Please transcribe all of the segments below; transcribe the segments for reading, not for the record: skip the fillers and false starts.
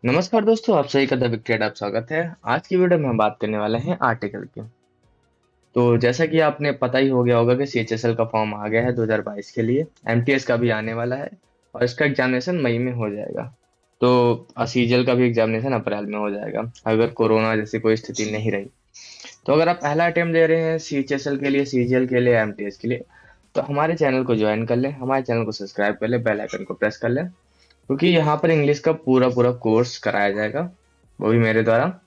नमस्कार दोस्तों, आप सही कदम विक्टेड आप स्वागत है। आज की वीडियो में हम बात करने वाले हैं आर्टिकल की। तो जैसा कि आपने पता ही हो गया होगा कि सीएचएसएल का फॉर्म आ गया है 2022 के लिए। एमटीएस का भी आने वाला है और इसका एग्जामिनेशन मई में हो जाएगा। तो सीजीएल का भी एग्जामिनेशन अप्रैल में हो जाएगा अगर कोरोना जैसी कोई स्थिति नहीं रही। तो अगर आप पहला अटेम्प्ट दे रहे हैं सीएचएसएल के लिए, सीजीएल के लिए, एमटीएस के लिए, तो हमारे चैनल को ज्वाइन कर लें, हमारे चैनल को सब्सक्राइब कर लें, बेल आइकन को प्रेस कर लें, क्योंकि यहाँ पर इंग्लिश का पूरा पूरा कोर्स कराया जाएगा, वो भी मेरे द्वारा।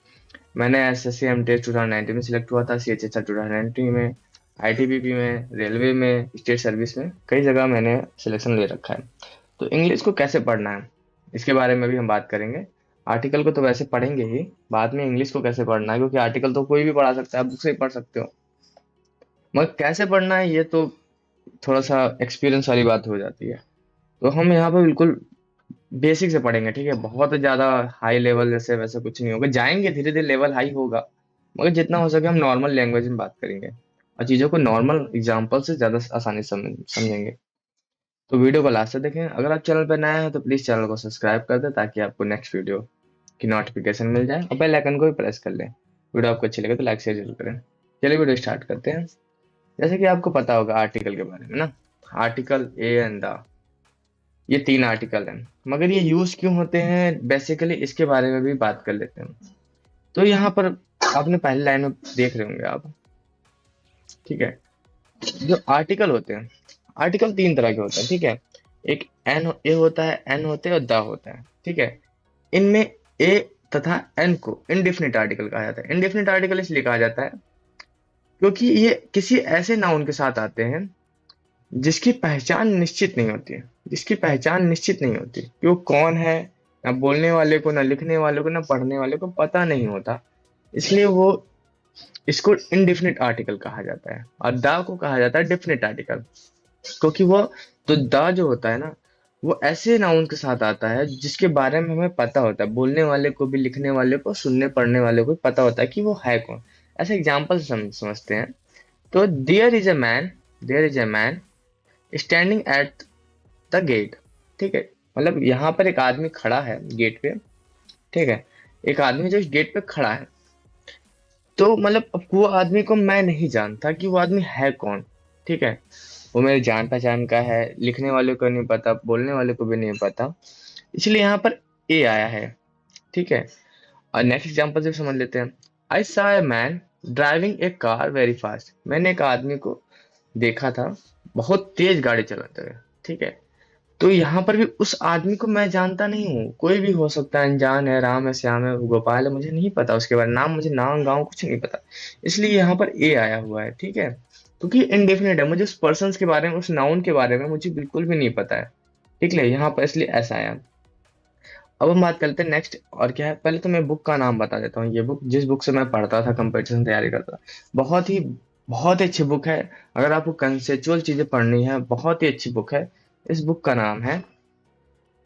मैंने एसएससी एमटीएस 2019 में सिलेक्ट हुआ था, सीएचएसएल 2019 में, आईटीबीपी में, रेलवे में, स्टेट सर्विस में, कई जगह मैंने सिलेक्शन ले रखा है। तो इंग्लिश को कैसे पढ़ना है इसके बारे में भी हम बात करेंगे। आर्टिकल को तो वैसे पढ़ेंगे ही, बाद में इंग्लिश को कैसे पढ़ना है, क्योंकि आर्टिकल तो कोई भी पढ़ा सकता है, आप बुक से ही पढ़ सकते हो, मगर कैसे पढ़ना है ये तो थोड़ा सा एक्सपीरियंस वाली बात हो जाती है। तो हम यहाँ पे बिल्कुल बेसिक से पढ़ेंगे, ठीक है। बहुत ज्यादा हाई लेवल जैसे वैसे कुछ नहीं होगा, जाएंगे धीरे धीरे, लेवल हाई होगा, मगर जितना हो सके हम नॉर्मल लैंग्वेज में बात करेंगे और चीजों को नॉर्मल एग्जांपल से ज्यादा आसानी से समझेंगे। तो वीडियो को लास्ट तक देखें। अगर आप चैनल पर नए हैं तो प्लीज चैनल को सब्सक्राइब कर दें, ताकि आपको नेक्स्ट वीडियो की नोटिफिकेशन मिल जाए, और बेल आइकन को भी प्रेस कर लें। वीडियो आपको अच्छी लगे तो लाइक शेयर जरूर करें। चलिए वीडियो स्टार्ट करते हैं। जैसे कि आपको पता होगा आर्टिकल के बारे में ना, आर्टिकल ए एंड द, ये तीन आर्टिकल हैं, मगर ये यूज क्यों होते हैं बेसिकली इसके बारे में भी बात कर लेते हैं। तो यहाँ पर आपने पहली लाइन में देख रहे होंगे आप, ठीक है। जो आर्टिकल होते हैं, आर्टिकल तीन तरह के होते हैं, ठीक है। एक एन ए होता है, एन होते हैं और द होता है, ठीक है। इनमें ए तथा एन को इनडेफिनिट आर्टिकल कहा जाता है। इनडेफिनिट आर्टिकल इसलिए कहा जाता है क्योंकि ये किसी ऐसे नाउन के साथ आते हैं जिसकी पहचान निश्चित नहीं होती है, जिसकी पहचान निश्चित नहीं होती कि वो कौन है। ना बोलने वाले को, ना लिखने वाले को, ना पढ़ने वाले को पता नहीं होता, इसलिए वो इसको इनडिफिनिट आर्टिकल कहा जाता है। और द को कहा जाता है डेफिनिट आर्टिकल, क्योंकि वो, तो द जो होता है ना, वो ऐसे नाउन के साथ आता है जिसके बारे में हमें पता होता है, बोलने वाले को भी, लिखने वाले को, सुनने पढ़ने वाले को भी पता होता है कि वो है कौन। ऐसे एग्जाम्पल समझते हैं। तो there is a man standing at the gate, ठीक है। मतलब यहाँ पर एक आदमी खड़ा है गेट पे, ठीक है। एक आदमी जो इस गेट पे खड़ा है, तो मतलब अब वो आदमी को मैं नहीं जानता कि वो आदमी है कौन, ठीक है। वो मेरे जान पहचान का है, लिखने वाले को नहीं पता, बोलने वाले को भी नहीं पता, इसलिए यहाँ पर ए आया है, ठीक है। और नेक्स्ट एग्जांपल से समझ लेते हैं। आई saw a man driving A car very fast, मैंने एक आदमी को देखा था बहुत तेज गाड़ी चलाते हुए, ठीक है। तो यहाँ पर भी उस आदमी को मैं जानता नहीं हूँ, कोई भी हो सकता है, अनजान है, राम है, श्याम है, गोपाल है, मुझे नहीं पता उसके बारे में, नाम, मुझे नाम गाँव कुछ नहीं पता, इसलिए यहाँ पर ए आया हुआ है, ठीक है। क्योंकि इनडेफिनेट है, मुझे उस पर्सन के बारे में, उस नाउन के बारे में मुझे बिल्कुल भी नहीं पता है, ठीक है, यहाँ पर इसलिए ऐसा आया। अब हम बात करते हैं नेक्स्ट, और क्या है, पहले तो मैं बुक का नाम बता देता हूँ। ये बुक, जिस बुक से मैं पढ़ता था, कंपटीशन तैयारी करता था, बहुत ही बहुत ही अच्छी बुक है। अगर आपको कंसेप्चुअल चीजें पढ़नी है, बहुत ही अच्छी बुक है। इस बुक का नाम है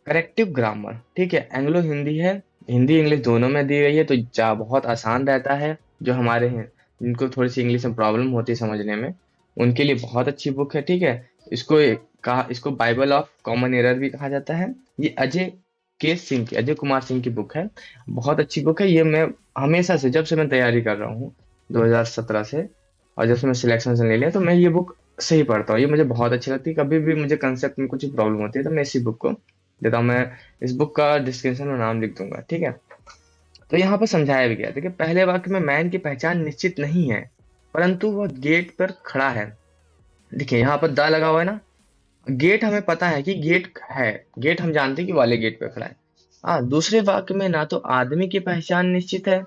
करेक्टिव ग्रामर, ठीक है। एंग्लो हिंदी है, हिंदी इंग्लिश दोनों में दी गई है, तो जा बहुत आसान रहता है। जो हमारे हैं, जिनको थोड़ी सी इंग्लिश में प्रॉब्लम होती है समझने में, उनके लिए बहुत अच्छी बुक है, ठीक है। इसको कहा, इसको बाइबल ऑफ कॉमन एरर भी कहा जाता है। ये अजय कुमार सिंह की बुक है, बहुत अच्छी बुक है। ये मैं हमेशा से, जब से मैं तैयारी कर रहा हूँ 2017 से, और जब से मैं सिलेक्शन ले लिया, तो मैं ये बुक से ही पढ़ता हूँ। ये मुझे बहुत अच्छी लगती है, कभी भी मुझे कंसेप्ट में कुछ प्रॉब्लम होती है तो मैं इसी बुक को देता हूँ। मैं इस बुक का डिस्क्रिप्शन में नाम लिख दूंगा, ठीक है। तो यहाँ पर समझाया भी गया था कि पहले वाक्य में मैन की पहचान निश्चित नहीं है, परंतु वह गेट पर खड़ा है। देखिए यहाँ पर द लगा हुआ है ना, गेट हमें पता है कि गेट है, गेट हम जानते हैं कि वाले गेट पे खड़ा है। हाँ, दूसरे वाक्य में ना तो आदमी की पहचान निश्चित है,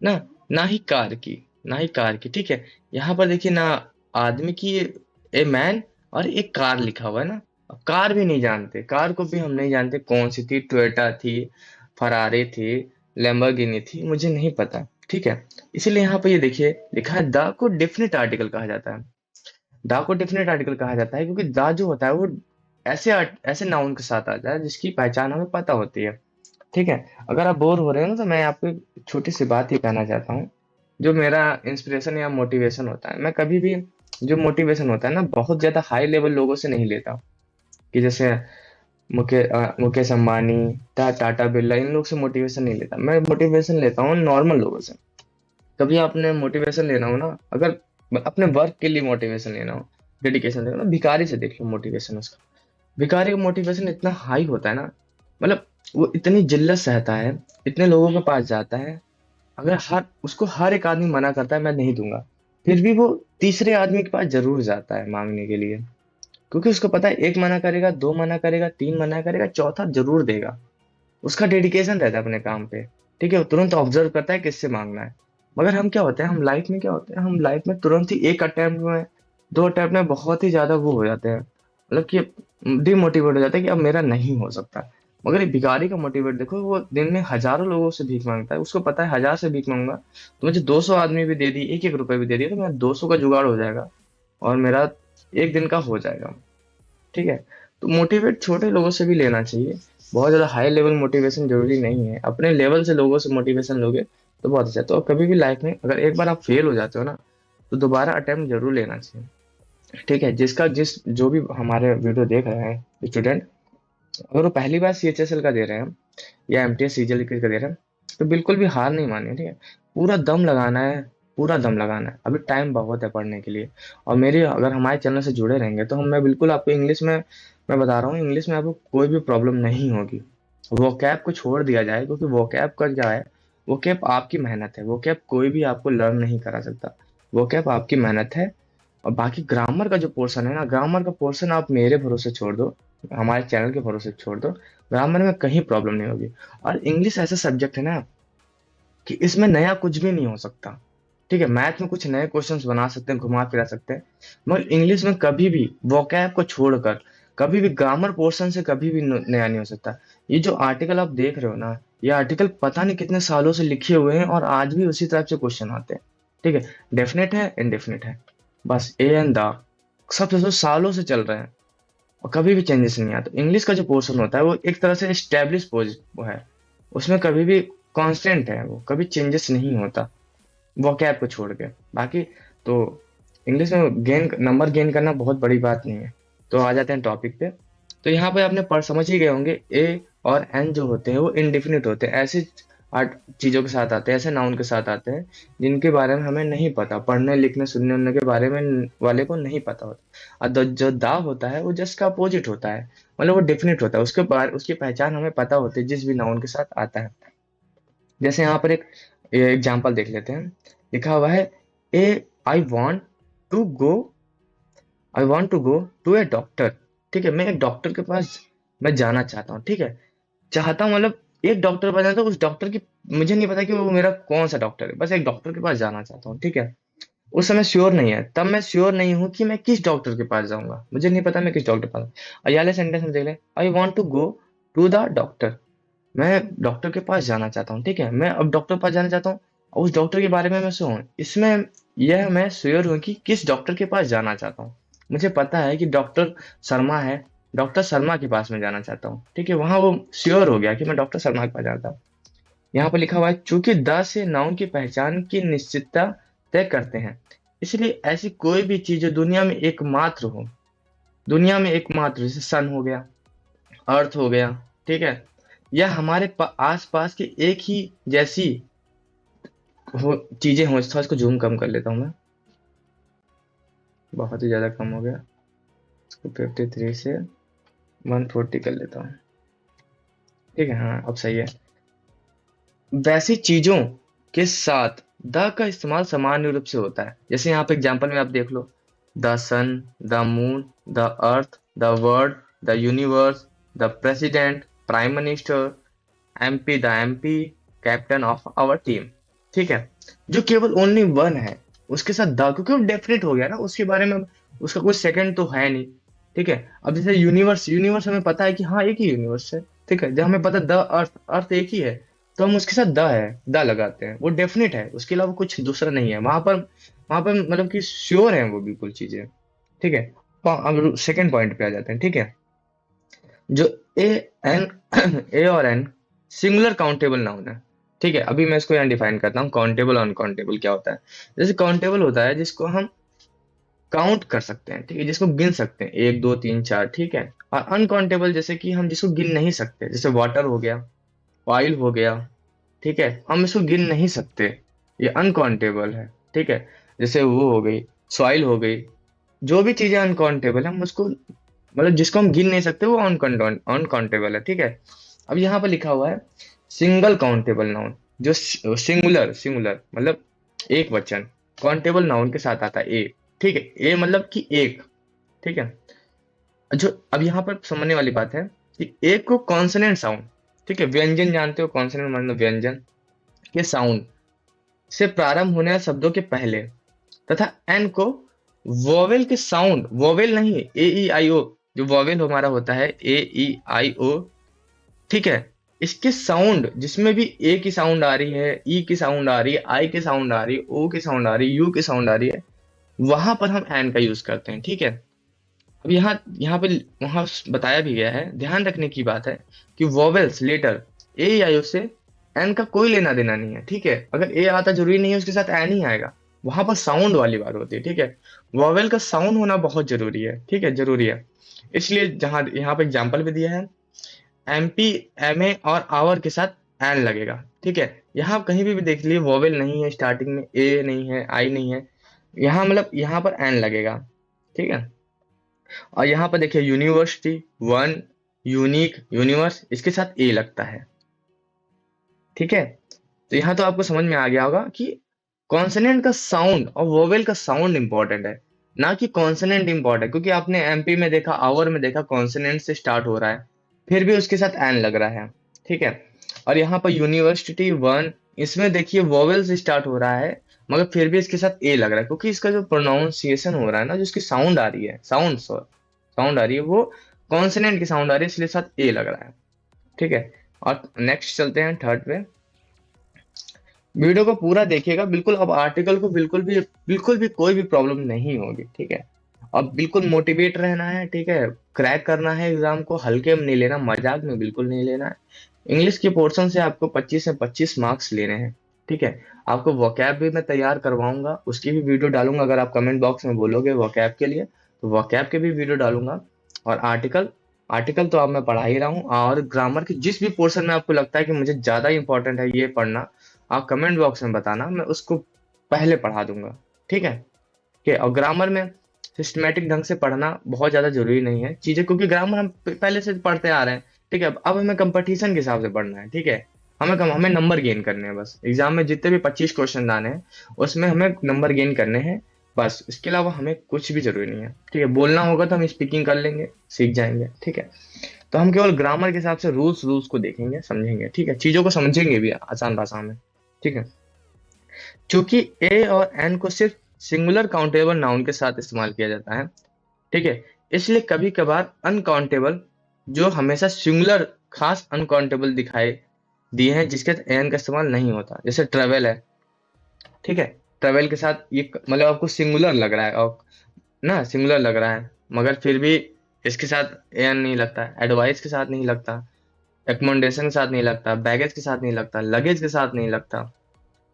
ना ना ही कार की, ना ही कार की, ठीक है। यहाँ पर देखिए ना, आदमी की, ए मैन, और एक कार लिखा हुआ है ना। अब कार भी नहीं जानते, कार को भी हम नहीं जानते कौन सी थी, टोयोटा थी, फरारी थी, लैम्बोर्गिनी थी, मुझे नहीं पता, ठीक है। इसीलिए यहाँ पर ये देखिए लिखा है, द को डेफिनेट आर्टिकल कहा जाता है। द को डेफिनेट आर्टिकल कहा जाता है क्योंकि द जो होता है वो ऐसे नाउन के साथ आता है जिसकी पहचान हमें पता होती है, ठीक है। अगर आप बोर हो रहे हो ना, तो मैं आपको एक छोटी सी बात ही कहना चाहता हूँ। जो मेरा इंस्पिरेशन या मोटिवेशन होता है, मैं कभी भी, जो मोटिवेशन होता है ना, बहुत ज्यादा हाई लेवल लोगों से नहीं लेता, कि जैसे मुकेश अंबानी, टाटा बिरला, इन लोग से मोटिवेशन नहीं लेता। मैं मोटिवेशन लेता हूँ नॉर्मल लोगों से। कभी आपने मोटिवेशन लेना हो ना, अगर अपने वर्क के लिए मोटिवेशन लेना हो, डेडिकेशन लेना हो, भिखारी से देख लो मोटिवेशन उसका। भिखारी का मोटिवेशन इतना हाई होता है ना, मतलब वो इतनी जिल्लत सहता है, इतने लोगों के पास जाता है, अगर हर एक आदमी मना करता है मैं नहीं दूंगा, फिर भी वो तीसरे आदमी के पास जरूर जाता है मांगने के लिए। क्योंकि उसको पता है एक मना करेगा, दो मना करेगा, तीन मना करेगा, चौथा जरूर देगा। उसका डेडिकेशन रहता है अपने काम पे। ठीक है, वो तुरंत ऑब्जर्व करता है किससे मांगना है। मगर हम क्या होते हैं, हम लाइफ में क्या होते हैं, हम लाइफ में तुरंत ही एक अटेम्प्ट में, दो अटेम्प्ट में बहुत ही ज्यादा वो हो जाते हैं, मतलब कि डिमोटिवेट हो जाता है कि अब मेरा नहीं हो सकता। मगर ये भिखारी का मोटिवेट देखो, वो दिन में हजारों लोगों से भीख मांगता है। उसको पता है 1000 से भीख मांगूंगा तो मुझे 200 आदमी भी दे दी, एक एक रुपए भी दे दिया, तो मेरा 200 का जुगाड़ हो जाएगा और मेरा एक दिन का हो जाएगा। ठीक है, तो मोटिवेट छोटे लोगों से भी लेना चाहिए। बहुत ज्यादा हाई लेवल मोटिवेशन जरूरी नहीं है, अपने लेवल से लोगों से मोटिवेशन लोगे तो बहुत अच्छा। तो कभी भी लाइफ में अगर एक बार आप फेल हो जाते हो ना, तो दोबारा अटेम्प्ट जरूर लेना चाहिए। ठीक है, जो भी हमारे वीडियो देख रहे हैं स्टूडेंट, अगर वो पहली बार सीएचएसएल का दे रहे हैं या एमटीएस सीजीएल का दे रहे हैं, तो बिल्कुल भी हार नहीं मानिए। ठीक है, पूरा दम लगाना है, पूरा दम लगाना है, अभी टाइम बहुत है पढ़ने के लिए। और मेरे अगर हमारे चैनल से जुड़े रहेंगे तो हम मैं बिल्कुल आपको इंग्लिश में, मैं बता रहा हूँ, इंग्लिश में आपको कोई भी प्रॉब्लम नहीं होगी। वोकैब को छोड़ दिया जाए, क्योंकि वोकैब का क्या है, वोकैब आपकी मेहनत है, वोकैब कोई भी आपको लर्न नहीं करा सकता। वोकैब आपकी मेहनत है। और बाकी ग्रामर का जो पोर्शन है ना, ग्रामर का पोर्शन आप मेरे भरोसे छोड़ दो, हमारे चैनल के भरोसे छोड़ दो, ग्रामर में कहीं प्रॉब्लम नहीं होगी। और इंग्लिश ऐसा सब्जेक्ट है ना कि इसमें नया कुछ भी नहीं हो सकता। ठीक है, मैथ में कुछ नए क्वेश्चंस बना सकते हैं, घुमा फिरा सकते हैं, मगर इंग्लिश में कभी भी वोकैब को छोड़कर कभी भी ग्रामर पोर्शन से कभी भी नया नहीं हो सकता। ये जो आर्टिकल आप देख रहे हो ना, ये आर्टिकल पता नहीं कितने सालों से लिखे हुए हैं और आज भी उसी टाइप से क्वेश्चन आते हैं। ठीक है, डेफिनेट है, इनडेफिनेट है, बस ए एंड द, सब जो सालों से चल रहे हैं और कभी भी चेंजेस नहीं आता। इंग्लिश का जो पोर्शन होता है वो एक तरह से एस्टेब्लिश पोज वो है, उसमें कभी भी कांस्टेंट है, वो कभी चेंजेस नहीं होता वोकैब को छोड़ के। बाकी तो इंग्लिश में गेन नंबर गेन करना बहुत बड़ी बात नहीं है। तो आ जाते हैं टॉपिक पे। तो यहाँ पे आपने पढ़ समझ ही गए होंगे, ए और एन जो होते हैं वो इंडेफिनिट होते हैं, ऐसे आर्ट चीजों के साथ आते हैं, ऐसे नाउन के साथ आते हैं जिनके बारे में हमें नहीं पता, पढ़ने लिखने सुनने उनने के बारे में वाले को नहीं पता होता। और जो दा होता है वो जस्ट का अपोजिट होता है, मतलब वो डेफिनेट होता है, उसके बारे उसकी पहचान हमें पता होती है जिस भी नाउन के साथ आता है। जैसे यहाँ पर एक एग्जाम्पल देख लेते हैं, लिखा हुआ है A I want to go I want to go to a doctor. ठीक है, मैं एक डॉक्टर के पास मैं जाना चाहता हूँ। ठीक है, चाहता हूँ मतलब एक डॉक्टर के पास जाना, तो उस डॉक्टर की मुझे नहीं पता कि वो मेरा कौन सा डॉक्टर है, बस एक डॉक्टर के पास जाना चाहता हूँ। ठीक है, उस समय श्योर नहीं है, तब मैं श्योर नहीं हूँ कि मैं किस डॉक्टर के पास जाऊंगा, मुझे नहीं पता मैं किस डॉक्टर के पास। और ये वाले सेंटेंस में देख ले, I want to go to the doctor, मैं डॉक्टर के पास जाना चाहता हूँ। ठीक है, मैं अब डॉक्टर के पास जाना चाहता हूँ और उस डॉक्टर के बारे में मैं श्योर हूँ, इसमें यह मैं श्योर हूँ कि किस डॉक्टर के पास जाना चाहता हूँ। मुझे पता है कि डॉक्टर शर्मा है, डॉक्टर शर्मा के पास मैं जाना चाहता हूँ। ठीक है, वहां वो श्योर हो गया कि मैं डॉक्टर शर्मा के पास जाता हूँ। यहाँ पर लिखा हुआ है, चूंकि द से नाउन की पहचान की निश्चितता तय करते हैं, इसलिए ऐसी कोई भी चीज जो दुनिया में एकमात्र हो, दुनिया में एकमात्र, जैसे सन हो गया, अर्थ हो गया, ठीक है, या हमारे आस पास के एक ही जैसी हो चीजें हो, थोड़ा इसको जूम कम कर लेता हूँ मैं, बहुत ही ज्यादा कम हो गया, इसको 53 से 140 कर लेता हूँ। ठीक है, हाँ अब सही है। वैसी चीजों के साथ द का इस्तेमाल सामान्य रूप से होता है, जैसे यहाँ पे एग्जांपल में आप देख लो, the sun, the moon, the earth, the world, the universe, the president, prime minister, MP, the MP, captain of our team. ठीक है, जो केवल ओनली वन है उसके साथ द, क्योंकि वो डेफिनेट हो गया ना, उसके बारे में उसका कोई सेकंड तो है नहीं। ठीक है, अब जैसे यूनिवर्स, यूनिवर्स हमें पता है कि हाँ एक ही यूनिवर्स है। ठीक है, जब हमें पता द अर्थ, अर्थ एक ही है, तो हम उसके साथ द है, द लगाते हैं, वो डेफिनेट है, उसके अलावा कुछ दूसरा नहीं है वहां पर। वहां पर मतलब कि श्योर है वो बिल्कुल चीजें। ठीक है, तो अब सेकंड पॉइंट पे आ जाते हैं। ठीक है, जो ए एन ए और एन सिंगुलर काउंटेबल नाउन है। ठीक है, अभी मैं इसको यहाँ डिफाइन करता हूँ, काउंटेबल और अनकाउंटेबल क्या होता है। जैसे काउंटेबल होता है जिसको हम काउंट कर सकते हैं, ठीक है, जिसको गिन सकते हैं, 1 2 3 4, ठीक है। और अनकाउंटेबल जैसे कि हम जिसको गिन नहीं सकते, जैसे वाटर हो गया, ऑयल हो गया, ठीक है, हम इसको गिन नहीं सकते, ये अनकाउंटेबल है, ठीक है। जैसे वो हो गई, सॉइल हो गई, जो भी चीजें अनकाउंटेबल है हम उसको, मतलब जिसको हम गिन नहीं सकते वो अनकाउंटेबल है, ठीक है। अब यहाँ पर लिखा हुआ है सिंगल काउंटेबल नाउन, जो सिंगुलर सिंगुलर मतलब एक वचन, काउंटेबल नाउन के साथ आता है ए, ठीक है, ए मतलब कि एक, ठीक है। जो अब यहाँ पर समझने वाली बात है कि एक को कॉन्सोनेंट साउंड, ठीक है, व्यंजन जानते हो, कॉन्सोनेंट मतलब व्यंजन के साउंड से प्रारंभ होने वाले शब्दों के पहले, तथा एन को वोवेल के साउंड, वोवेल नहीं, ए ई आई ओ, जो वोवेल हमारा होता है ए ई आई ओ, ठीक है, इसके साउंड जिसमें भी ए की साउंड आ रही है, ई की साउंड आ रही है, आई की साउंड आ रही है, ओ की साउंड आ रही है, यू की साउंड आ रही है, वहां पर हम एन का यूज करते हैं, ठीक है। अब यहाँ यहाँ पे वहां बताया भी गया है, ध्यान रखने की बात है कि वोवेल्स लेटर ए या यू से एन का कोई लेना देना नहीं है, ठीक है। अगर ए आता जरूरी नहीं है उसके साथ एन ही आएगा, वहां पर साउंड वाली बात होती है, ठीक है। वोवेल का साउंड होना बहुत जरूरी है, ठीक है, जरूरी है। इसलिए जहां यहाँ पे एग्जाम्पल भी दिया है, एमपी, एमए और आवर के साथ एन लगेगा, ठीक है। यहाँ कहीं भी देख लिए वोवेल नहीं है, स्टार्टिंग में ए नहीं है, आई नहीं है, यहाँ मतलब यहाँ पर एन लगेगा, ठीक है। और यहाँ पर देखिए यूनिवर्सिटी, वन, यूनिक, यूनिवर्स, इसके साथ ए लगता है, ठीक है। तो यहाँ तो आपको समझ में आ गया होगा कि कॉन्सोनेंट का साउंड और वोवेल का साउंड इंपॉर्टेंट है, ना कि कॉन्सोनेंट इंपॉर्टेंट, क्योंकि आपने एमपी में देखा, आवर में देखा, कॉन्सोनेंट से स्टार्ट हो रहा है, फिर भी उसके साथ एन लग रहा है, ठीक है। और यहाँ पर यूनिवर्सिटी वन, इसमें देखिए वोवेल से स्टार्ट हो रहा है, मगर फिर भी इसके साथ ए लग रहा है, क्योंकि इसका जो प्रोनाउंसिएशन हो रहा है ना, जो इसकी साउंड आ रही है, साउंड आ रही है, वो कॉन्सोनेंट की साउंड आ रही है, इसलिए साथ ए लग रहा है, ठीक है। और नेक्स्ट चलते हैं थर्ड पे। वीडियो को पूरा देखिएगा बिल्कुल, अब आर्टिकल को बिल्कुल भी कोई भी प्रॉब्लम नहीं होगी, ठीक है। अब बिल्कुल मोटिवेट रहना है, ठीक है, क्रैक करना है एग्जाम को, हल्के में नहीं लेना, मजाक में बिल्कुल नहीं लेना है। इंग्लिश के पोर्शन से आपको 25 से 25 मार्क्स लेने हैं, ठीक है। आपको वोकैब भी मैं तैयार करवाऊंगा, उसकी भी वीडियो डालूंगा, अगर आप कमेंट बॉक्स में बोलोगे वोकैब के लिए तो वोकैब के भी वीडियो डालूंगा। और आर्टिकल आर्टिकल तो अब मैं पढ़ा ही रहा हूँ, और ग्रामर की जिस भी पोर्शन में आपको लगता है कि मुझे ज्यादा इंपॉर्टेंट है ये पढ़ना, आप कमेंट बॉक्स में बताना, मैं उसको पहले पढ़ा दूंगा, ठीक है। ठीक है, और ग्रामर में सिस्टमेटिक ढंग से पढ़ना बहुत ज्यादा जरूरी नहीं है चीजें, क्योंकि ग्रामर हम पहले से पढ़ते आ रहे हैं, ठीक है। अब हमें कंपटीशन के हिसाब से पढ़ना है, ठीक है। हमें नंबर गेन करने हैं बस, एग्जाम में जितने भी 25 क्वेश्चन आने हैं उसमें हमें नंबर गेन करने हैं बस, इसके अलावा हमें कुछ भी जरूरी नहीं है, ठीक है। बोलना होगा तो हम स्पीकिंग कर लेंगे, सीख जाएंगे, ठीक है। तो हम केवल ग्रामर के हिसाब से रूल्स रूल्स को देखेंगे, समझेंगे, ठीक है, चीजों को समझेंगे भी आसान भाषा में, ठीक है। चूंकि ए और एन को सिर्फ सिंगुलर काउंटेबल नाउन के साथ इस्तेमाल किया जाता है, ठीक है, इसलिए कभी कभार अनकाउंटेबल जो हमेशा सिंगुलर खास अनकाउंटेबल दिखाई दिए हैं जिसके साथ एन का इस्तेमाल नहीं होता, जैसे ट्रेवल है, ठीक है। ट्रेवल के साथ ये मतलब आपको सिंगुलर लग रहा है, और ना सिंगुलर लग रहा है, मगर फिर भी इसके साथ एन नहीं लगता, एडवाइस के साथ नहीं लगता, एकोमोडेशन के साथ नहीं लगता, बैगेज के साथ नहीं लगता, लगेज के साथ नहीं लगता,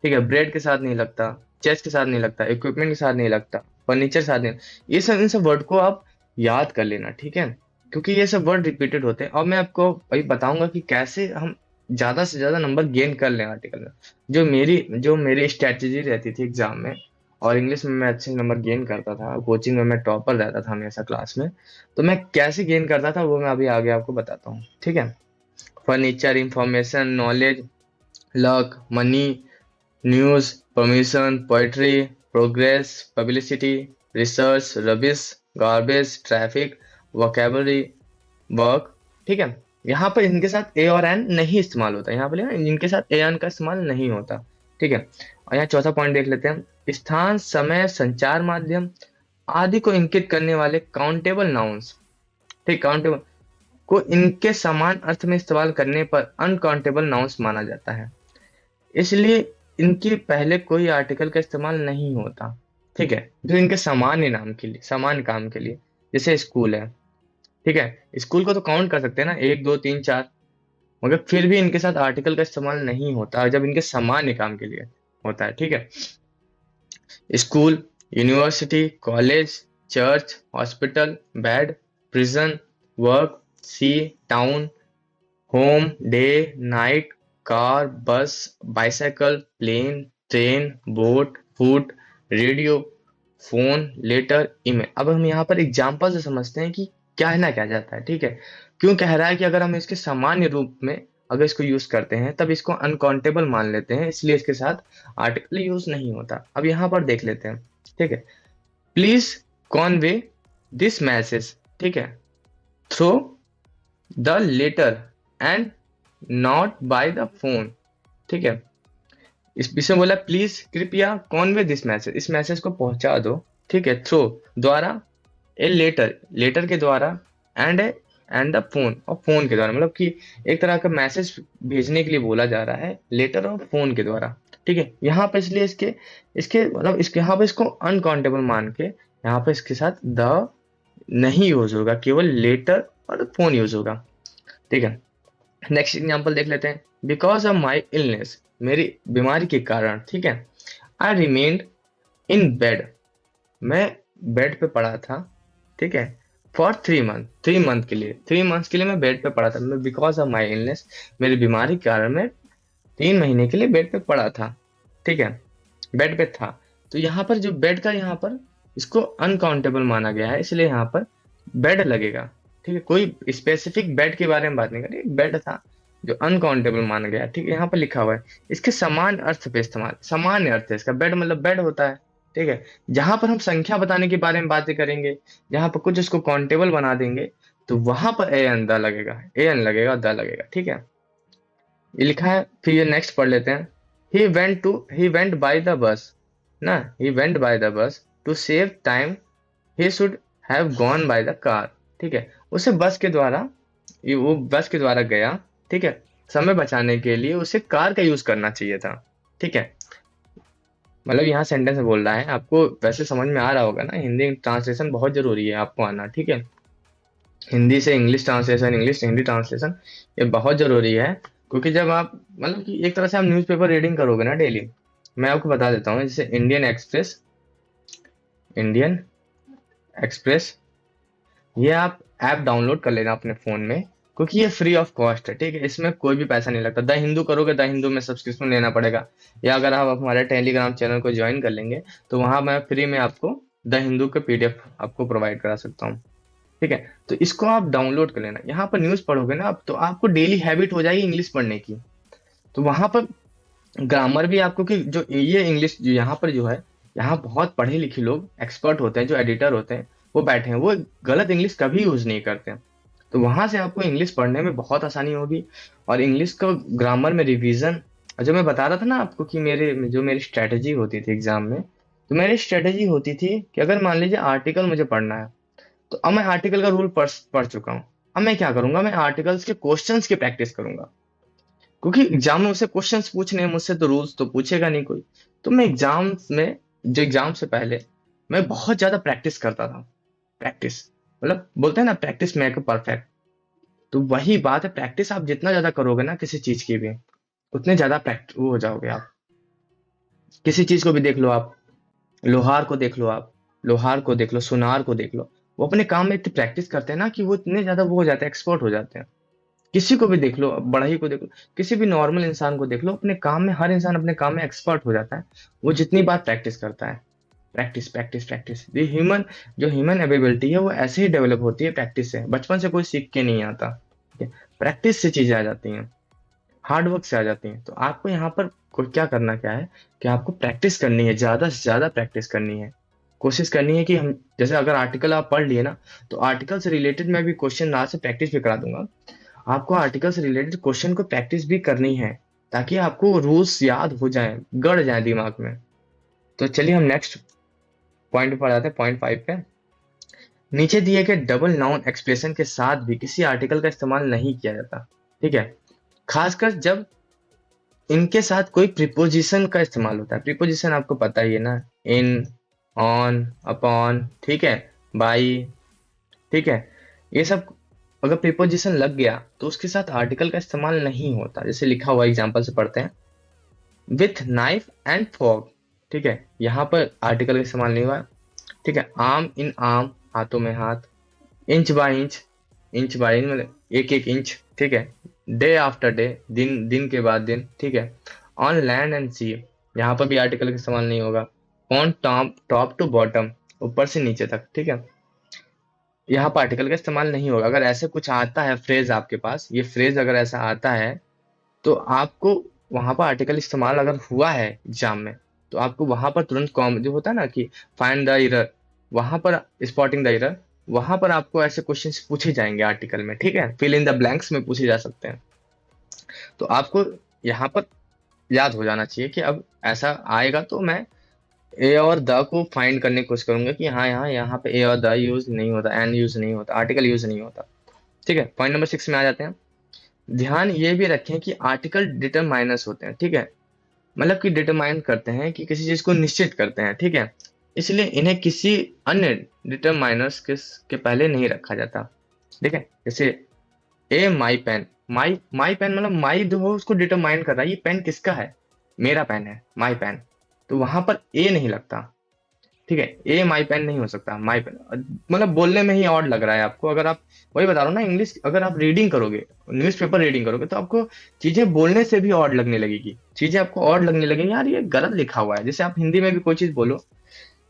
ठीक है, ब्रेड के साथ नहीं लगता, चेस्ट के साथ नहीं लगता, इक्विपमेंट के साथ नहीं लगता, फर्नीचर के साथ नहीं। ये सब इन सब वर्ड को आप याद कर लेना, ठीक है, क्योंकि ये सब वर्ड रिपीटेड होते हैं, और मैं आपको अभी बताऊंगा कि कैसे हम ज्यादा से ज्यादा नंबर गेन कर लें आर्टिकल में। जो मेरी स्ट्रेटेजी रहती थी एग्जाम में, और इंग्लिश में मैं अच्छे नंबर गेन करता था, कोचिंग में मैं टॉपर रहता था हमेशा क्लास में, तो मैं कैसे गेन करता था वो मैं अभी आगे आपको बताता हूँ, ठीक है। Furniture, information, knowledge, luck, money, news, permission, poetry, progress, publicity, research, rubbish, garbage, traffic, vocabulary, work, ठीक है। यहाँ पर इनके साथ ए और एन नहीं इस्तेमाल होता, यहाँ पर इनके साथ ए एन का इस्तेमाल नहीं होता, ठीक है। और यहाँ चौथा पॉइंट देख लेते हैं, स्थान, समय, संचार माध्यम आदि को इंकित करने वाले काउंटेबल नाउन्स, ठीक, काउंटेबल को इनके समान अर्थ में इस्तेमाल करने पर अनकाउंटेबल नाउन्स माना जाता है, इसलिए इनके पहले कोई आर्टिकल का इस्तेमाल नहीं होता, ठीक है, जो इनके सामान्य नाम के लिए, सामान्य काम के लिए, जैसे स्कूल है, ठीक है, स्कूल को तो काउंट कर सकते हैं ना, 1 2 3 4, मगर फिर भी इनके साथ आर्टिकल का इस्तेमाल नहीं होता जब इनके सामान्य काम के लिए होता है, ठीक है। School, university, college, church, hospital, bed, prison, work, sea, town, home, day, night, car, bus, bicycle, plane, train, boat, food, radio, phone, letter, email. अब हम यहाँ पर एग्जाम्पल से समझते हैं कि कहना क्या जाता है, ठीक है। क्यों कह रहा है कि अगर हम इसके सामान्य रूप में अगर इसको यूज करते हैं तब इसको अनकाउंटेबल मान लेते हैं, इसलिए इसके साथ आर्टिकल यूज नहीं होता। अब यहाँ पर देख लेते हैं, ठीक है। प्लीज कॉन्वे दिस मैसेज, ठीक है, through the letter and not by the phone, ठीक है। इस विषय बोला प्लीज कृपया कॉन्वे दिस मैसेज, इस मैसेज को पहुंचा दो, ठीक है, थ्रो द्वारा, ए लेटर लेटर के द्वारा, एंड एंड द फोन और फोन के द्वारा, मतलब कि एक तरह का मैसेज भेजने के लिए बोला जा रहा है लेटर और फोन के द्वारा, ठीक है। यहाँ पे इसलिए इसके इसके मतलब इसके यहाँ पे इसको अनकाउंटेबल मान के यहाँ पे इसके साथ द नहीं यूज होगा, केवल लेटर और फोन यूज होगा, ठीक है। नेक्स्ट एग्जांपल देख लेते हैं। बिकॉज ऑफ माई इलनेस, मेरी बीमारी के कारण, ठीक है, आई रिमेन्ड इन बेड, मैं बेड पे पड़ा था, ठीक है, फॉर 3 मंथ, 3 मंथ के लिए, 3 मंथ के लिए मैं बेड पे पड़ा था। मैं बिकॉज ऑफ माई इलनेस, मेरी बीमारी के कारण मैं 3 महीने के लिए बेड पे पड़ा था, ठीक है, बेड पे था। तो यहाँ पर जो बेड का यहाँ पर इसको अनकाउंटेबल माना गया है, इसलिए यहाँ पर बेड लगेगा, ठीक है। कोई स्पेसिफिक बेड के बारे में बात नहीं करी, बेड था जो अनकाउंटेबल माना गया, ठीक है। यहाँ पर लिखा हुआ है इसके समान अर्थ पे इस्तेमाल, सामान्य अर्थ है इसका, बेड मतलब बेड होता है, ठीक है। जहां पर हम संख्या बताने के बारे में बातें करेंगे, जहां पर कुछ इसको काउंटेबल बना देंगे, तो वहां पर ए एन द लगेगा, ए एन लगेगा, द लगेगा, ठीक है। ये लिखा है, फिर ये नेक्स्ट पढ़ लेते हैं। ही वेंट बाय द बस ना, he went by the bus to save time, he should have gone by the car, ठीक है। उसे बस के द्वारा, वो बस के द्वारा गया, ठीक है, समय बचाने के लिए उसे कार का यूज करना चाहिए था, ठीक है। मतलब यहाँ सेंटेंस में बोल रहा है, आपको वैसे समझ में आ रहा होगा ना, हिंदी ट्रांसलेशन बहुत जरूरी है आपको आना, ठीक है। हिंदी से इंग्लिश ट्रांसलेशन, इंग्लिश से हिंदी ट्रांसलेशन, ये बहुत जरूरी है। क्योंकि जब आप मतलब कि एक तरह से आप न्यूज़पेपर रीडिंग करोगे ना डेली, मैं आपको बता देता हूँ, जैसे इंडियन एक्सप्रेस, ये आप ऐप डाउनलोड कर लेना अपने फोन में, क्योंकि ये फ्री ऑफ कॉस्ट है, ठीक है। इसमें कोई भी पैसा नहीं लगता। द हिंदू करोगे, द हिंदू में सब्सक्रिप्शन लेना पड़ेगा, या अगर आप हमारे टेलीग्राम चैनल को ज्वाइन कर लेंगे तो वहां मैं फ्री में आपको द हिंदू का पीडीएफ आपको प्रोवाइड करा सकता हूँ, ठीक है। तो इसको आप डाउनलोड कर लेना। यहाँ पर न्यूज पढ़ोगे ना आप, तो आपको डेली हैबिट हो जाएगी इंग्लिश पढ़ने की। तो वहां पर ग्रामर भी आपको, कि जो ये इंग्लिश जो यहाँ पर जो है, यहाँ बहुत पढ़े लिखे लोग एक्सपर्ट होते हैं, जो एडिटर होते हैं वो बैठे हैं, वो गलत इंग्लिश कभी यूज नहीं करते हैं। तो वहां से आपको इंग्लिश पढ़ने में बहुत आसानी होगी। और इंग्लिश का ग्रामर में रिवीजन, जो मैं बता रहा था ना आपको कि मेरी स्ट्रेटेजी होती थी एग्जाम में, तो मेरी स्ट्रेटेजी होती थी कि अगर मान लीजिए आर्टिकल मुझे पढ़ना है, तो अब मैं आर्टिकल का रूल पढ़ चुका हूँ। अब मैं क्या करूंगा, मैं आर्टिकल्स के क्वेश्चंस की प्रैक्टिस करूंगा, क्योंकि एग्जाम में मुझसे क्वेश्चंस पूछने हैं, मुझसे तो रूल्स तो पूछेगा नहीं कोई। तो मैं एग्जाम से पहले मैं बहुत ज्यादा प्रैक्टिस करता था। प्रैक्टिस मतलब बोलते हैं ना, प्रैक्टिस मेक परफेक्ट। तो वही बात है, प्रैक्टिस आप जितना ज्यादा करोगे ना किसी चीज की भी, उतने ज्यादा प्रैक्टिस वो हो जाओगे आप। किसी चीज को भी देख लो आप, लोहार को देख लो आप, लोहार को देख लो, सुनार को देख लो, वो अपने काम में इतनी प्रैक्टिस करते हैं ना कि वो इतने ज्यादा वो हो जाते हैं, एक्सपर्ट हो जाते हैं। किसी को भी देख लो, बढ़ई को देख लो, किसी भी नॉर्मल इंसान को देख लो, अपने काम में, हर इंसान अपने काम में एक्सपर्ट हो जाता है, वो जितनी बार प्रैक्टिस करता है। प्रैक्टिस प्रैक्टिस प्रैक्टिस, ये जो ह्यूमन एबिलिटी है वो ऐसे ही डेवलप होती है, प्रैक्टिस से। बचपन से कोई सीख के नहीं आता, ठीक है? प्रैक्टिस से चीजें आ जाती हैं, हार्ड वर्क से आ जाती हैं। तो आपको यहाँ पर क्या करना क्या है, कि आपको प्रैक्टिस करनी है, ज्यादा से ज्यादा प्रैक्टिस करनी है। कोशिश करनी है कि हम, जैसे अगर आर्टिकल आप पढ़ लिए ना, तो आर्टिकल से रिलेटेड मैं भी क्वेश्चन आज से प्रैक्टिस भी करा दूंगा। आपको आर्टिकल से रिलेटेड क्वेश्चन को प्रैक्टिस भी करनी है, ताकि आपको रूल्स याद हो जाए, गड़ जाए दिमाग में। तो चलिए हम नेक्स्ट पॉइंट पर आते हैं, पॉइंट 5 पे। नीचे दिए गए डबल नाउन एक्सप्रेशन के साथ भी किसी आर्टिकल का इस्तेमाल नहीं किया जाता, ठीक है, खासकर जब इनके साथ कोई प्रीपोजिशन का इस्तेमाल होता है। प्रीपोजिशन आपको पता ही है ना, इन, ऑन, अपॉन, ठीक है, बाई, ठीक है, ये सब अगर प्रीपोजिशन लग गया तो उसके साथ आर्टिकल का इस्तेमाल नहीं होता। जैसे लिखा हुआ एग्जांपल से पढ़ते हैं, विथ नाइफ एंड फॉर्क, ठीक है, यहाँ पर आर्टिकल का इस्तेमाल नहीं हुआ। ठीक है, आर्म इन आर्म, हाथों में हाथ, inch by inch, inch by inch मतलब एक एक इंच, ठीक है, डे आफ्टर डे, दिन दिन के बाद दिन, ठीक है, ऑन लैंड एंड सी, यहाँ पर भी आर्टिकल का इस्तेमाल नहीं होगा, on top top to bottom, ऊपर से नीचे तक, ठीक है, यहाँ पर आर्टिकल का इस्तेमाल नहीं होगा। अगर ऐसे कुछ आता है फ्रेज आपके पास, ये फ्रेज अगर ऐसा आता है तो आपको वहां पर आर्टिकल इस्तेमाल अगर हुआ है एग्जाम में, तो आपको वहां पर तुरंत कॉम जो होता है ना कि फाइंड द एरर, वहां पर स्पॉटिंग द एरर, वहां पर आपको ऐसे क्वेश्चंस पूछे जाएंगे आर्टिकल में, ठीक है, फिल इन द ब्लैंक्स में पूछे जा सकते हैं। तो आपको यहाँ पर याद हो जाना चाहिए कि अब ऐसा आएगा तो मैं ए और द को फाइंड करने की कोशिश करूंगा कि हाँ यहाँ यहाँ पे ए और द यूज नहीं होता, एन यूज नहीं होता, आर्टिकल यूज नहीं होता। ठीक है, पॉइंट नंबर 6 में आ जाते हैं। ध्यान ये भी रखें कि आर्टिकल डिटरमाइनर्स होते हैं, ठीक है, मतलब कि डिटरमाइन करते हैं कि किसी चीज को निश्चित करते हैं, ठीक है, इसलिए इन्हें किसी अन्य डिटरमाइनर्स के पहले नहीं रखा जाता। ठीक है, जैसे ए my pen, my my pen मतलब माई जो हो उसको डिटरमाइन कर रहा है, ये पेन किसका है, मेरा पेन है, माई पेन, तो वहां पर ए नहीं लगता। ठीक है, ए माई पेन नहीं हो सकता, माई पेन मतलब बोलने में ही ऑड लग रहा है आपको। अगर आप, वही बता रहा हूँ ना, इंग्लिश अगर आप रीडिंग करोगे, न्यूज़पेपर रीडिंग करोगे, तो आपको चीजें बोलने से भी ऑड लगने लगेगी, चीजें आपको ऑड लगने लगेगी, यार ये गलत लिखा हुआ है। जैसे आप हिंदी में भी कोई चीज बोलो,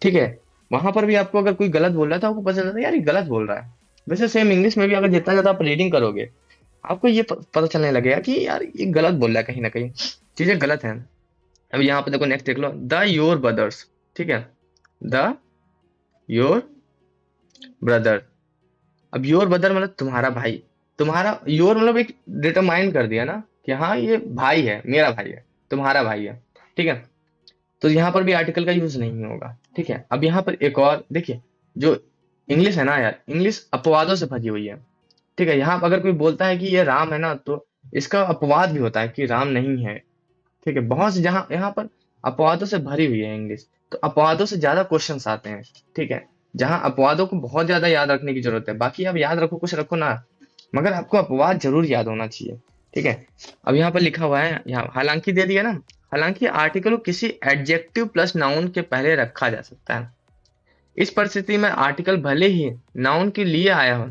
ठीक है, वहां पर भी आपको अगर कोई गलत बोल रहा है तो आपको पता चलता है यार ये गलत बोल रहा है। वैसे सेम इंग्लिश में भी अगर जितना ज्यादा आप रीडिंग करोगे, आपको ये पता चलने लगेगा कि यार ये गलत बोल रहा है, कहीं ना कहीं चीजें गलत हैं। अब यहाँ पे देखो, नेक्स्ट देख लो, द योर ब्रदर्स, ठीक है, द योर ब्रदर। अब योर ब्रदर मतलब तुम्हारा भाई, तुम्हारा योर मतलब एक डिटरमाइन कर दिया ना कि हाँ ये भाई है, मेरा भाई है, तुम्हारा भाई है, ठीक है, तो यहाँ पर भी आर्टिकल का यूज नहीं होगा। ठीक है, अब यहाँ पर एक और देखिए, जो इंग्लिश है ना यार, इंग्लिश अपवादों से भरी हुई है। ठीक है, यहाँ पर अगर कोई बोलता है कि ये राम है ना, तो इसका अपवाद भी होता है कि राम नहीं है। ठीक है, बहुत से जहाँ यहाँ पर अपवादों से भरी हुई है इंग्लिश, तो अपवादों से ज्यादा क्वेश्चंस आते हैं। ठीक है, जहाँ अपवादों को बहुत ज्यादा याद रखने की जरूरत है, बाकी आप याद रखो कुछ रखो ना, मगर आपको अपवाद जरूर याद होना चाहिए। ठीक है, अब यहाँ पर लिखा हुआ है, यहाँ हालांकि दे दिया ना, हालांकि आर्टिकल को किसी एडजेक्टिव प्लस नाउन के पहले रखा जा सकता है। इस परिस्थिति में आर्टिकल भले ही नाउन के लिए आया हो,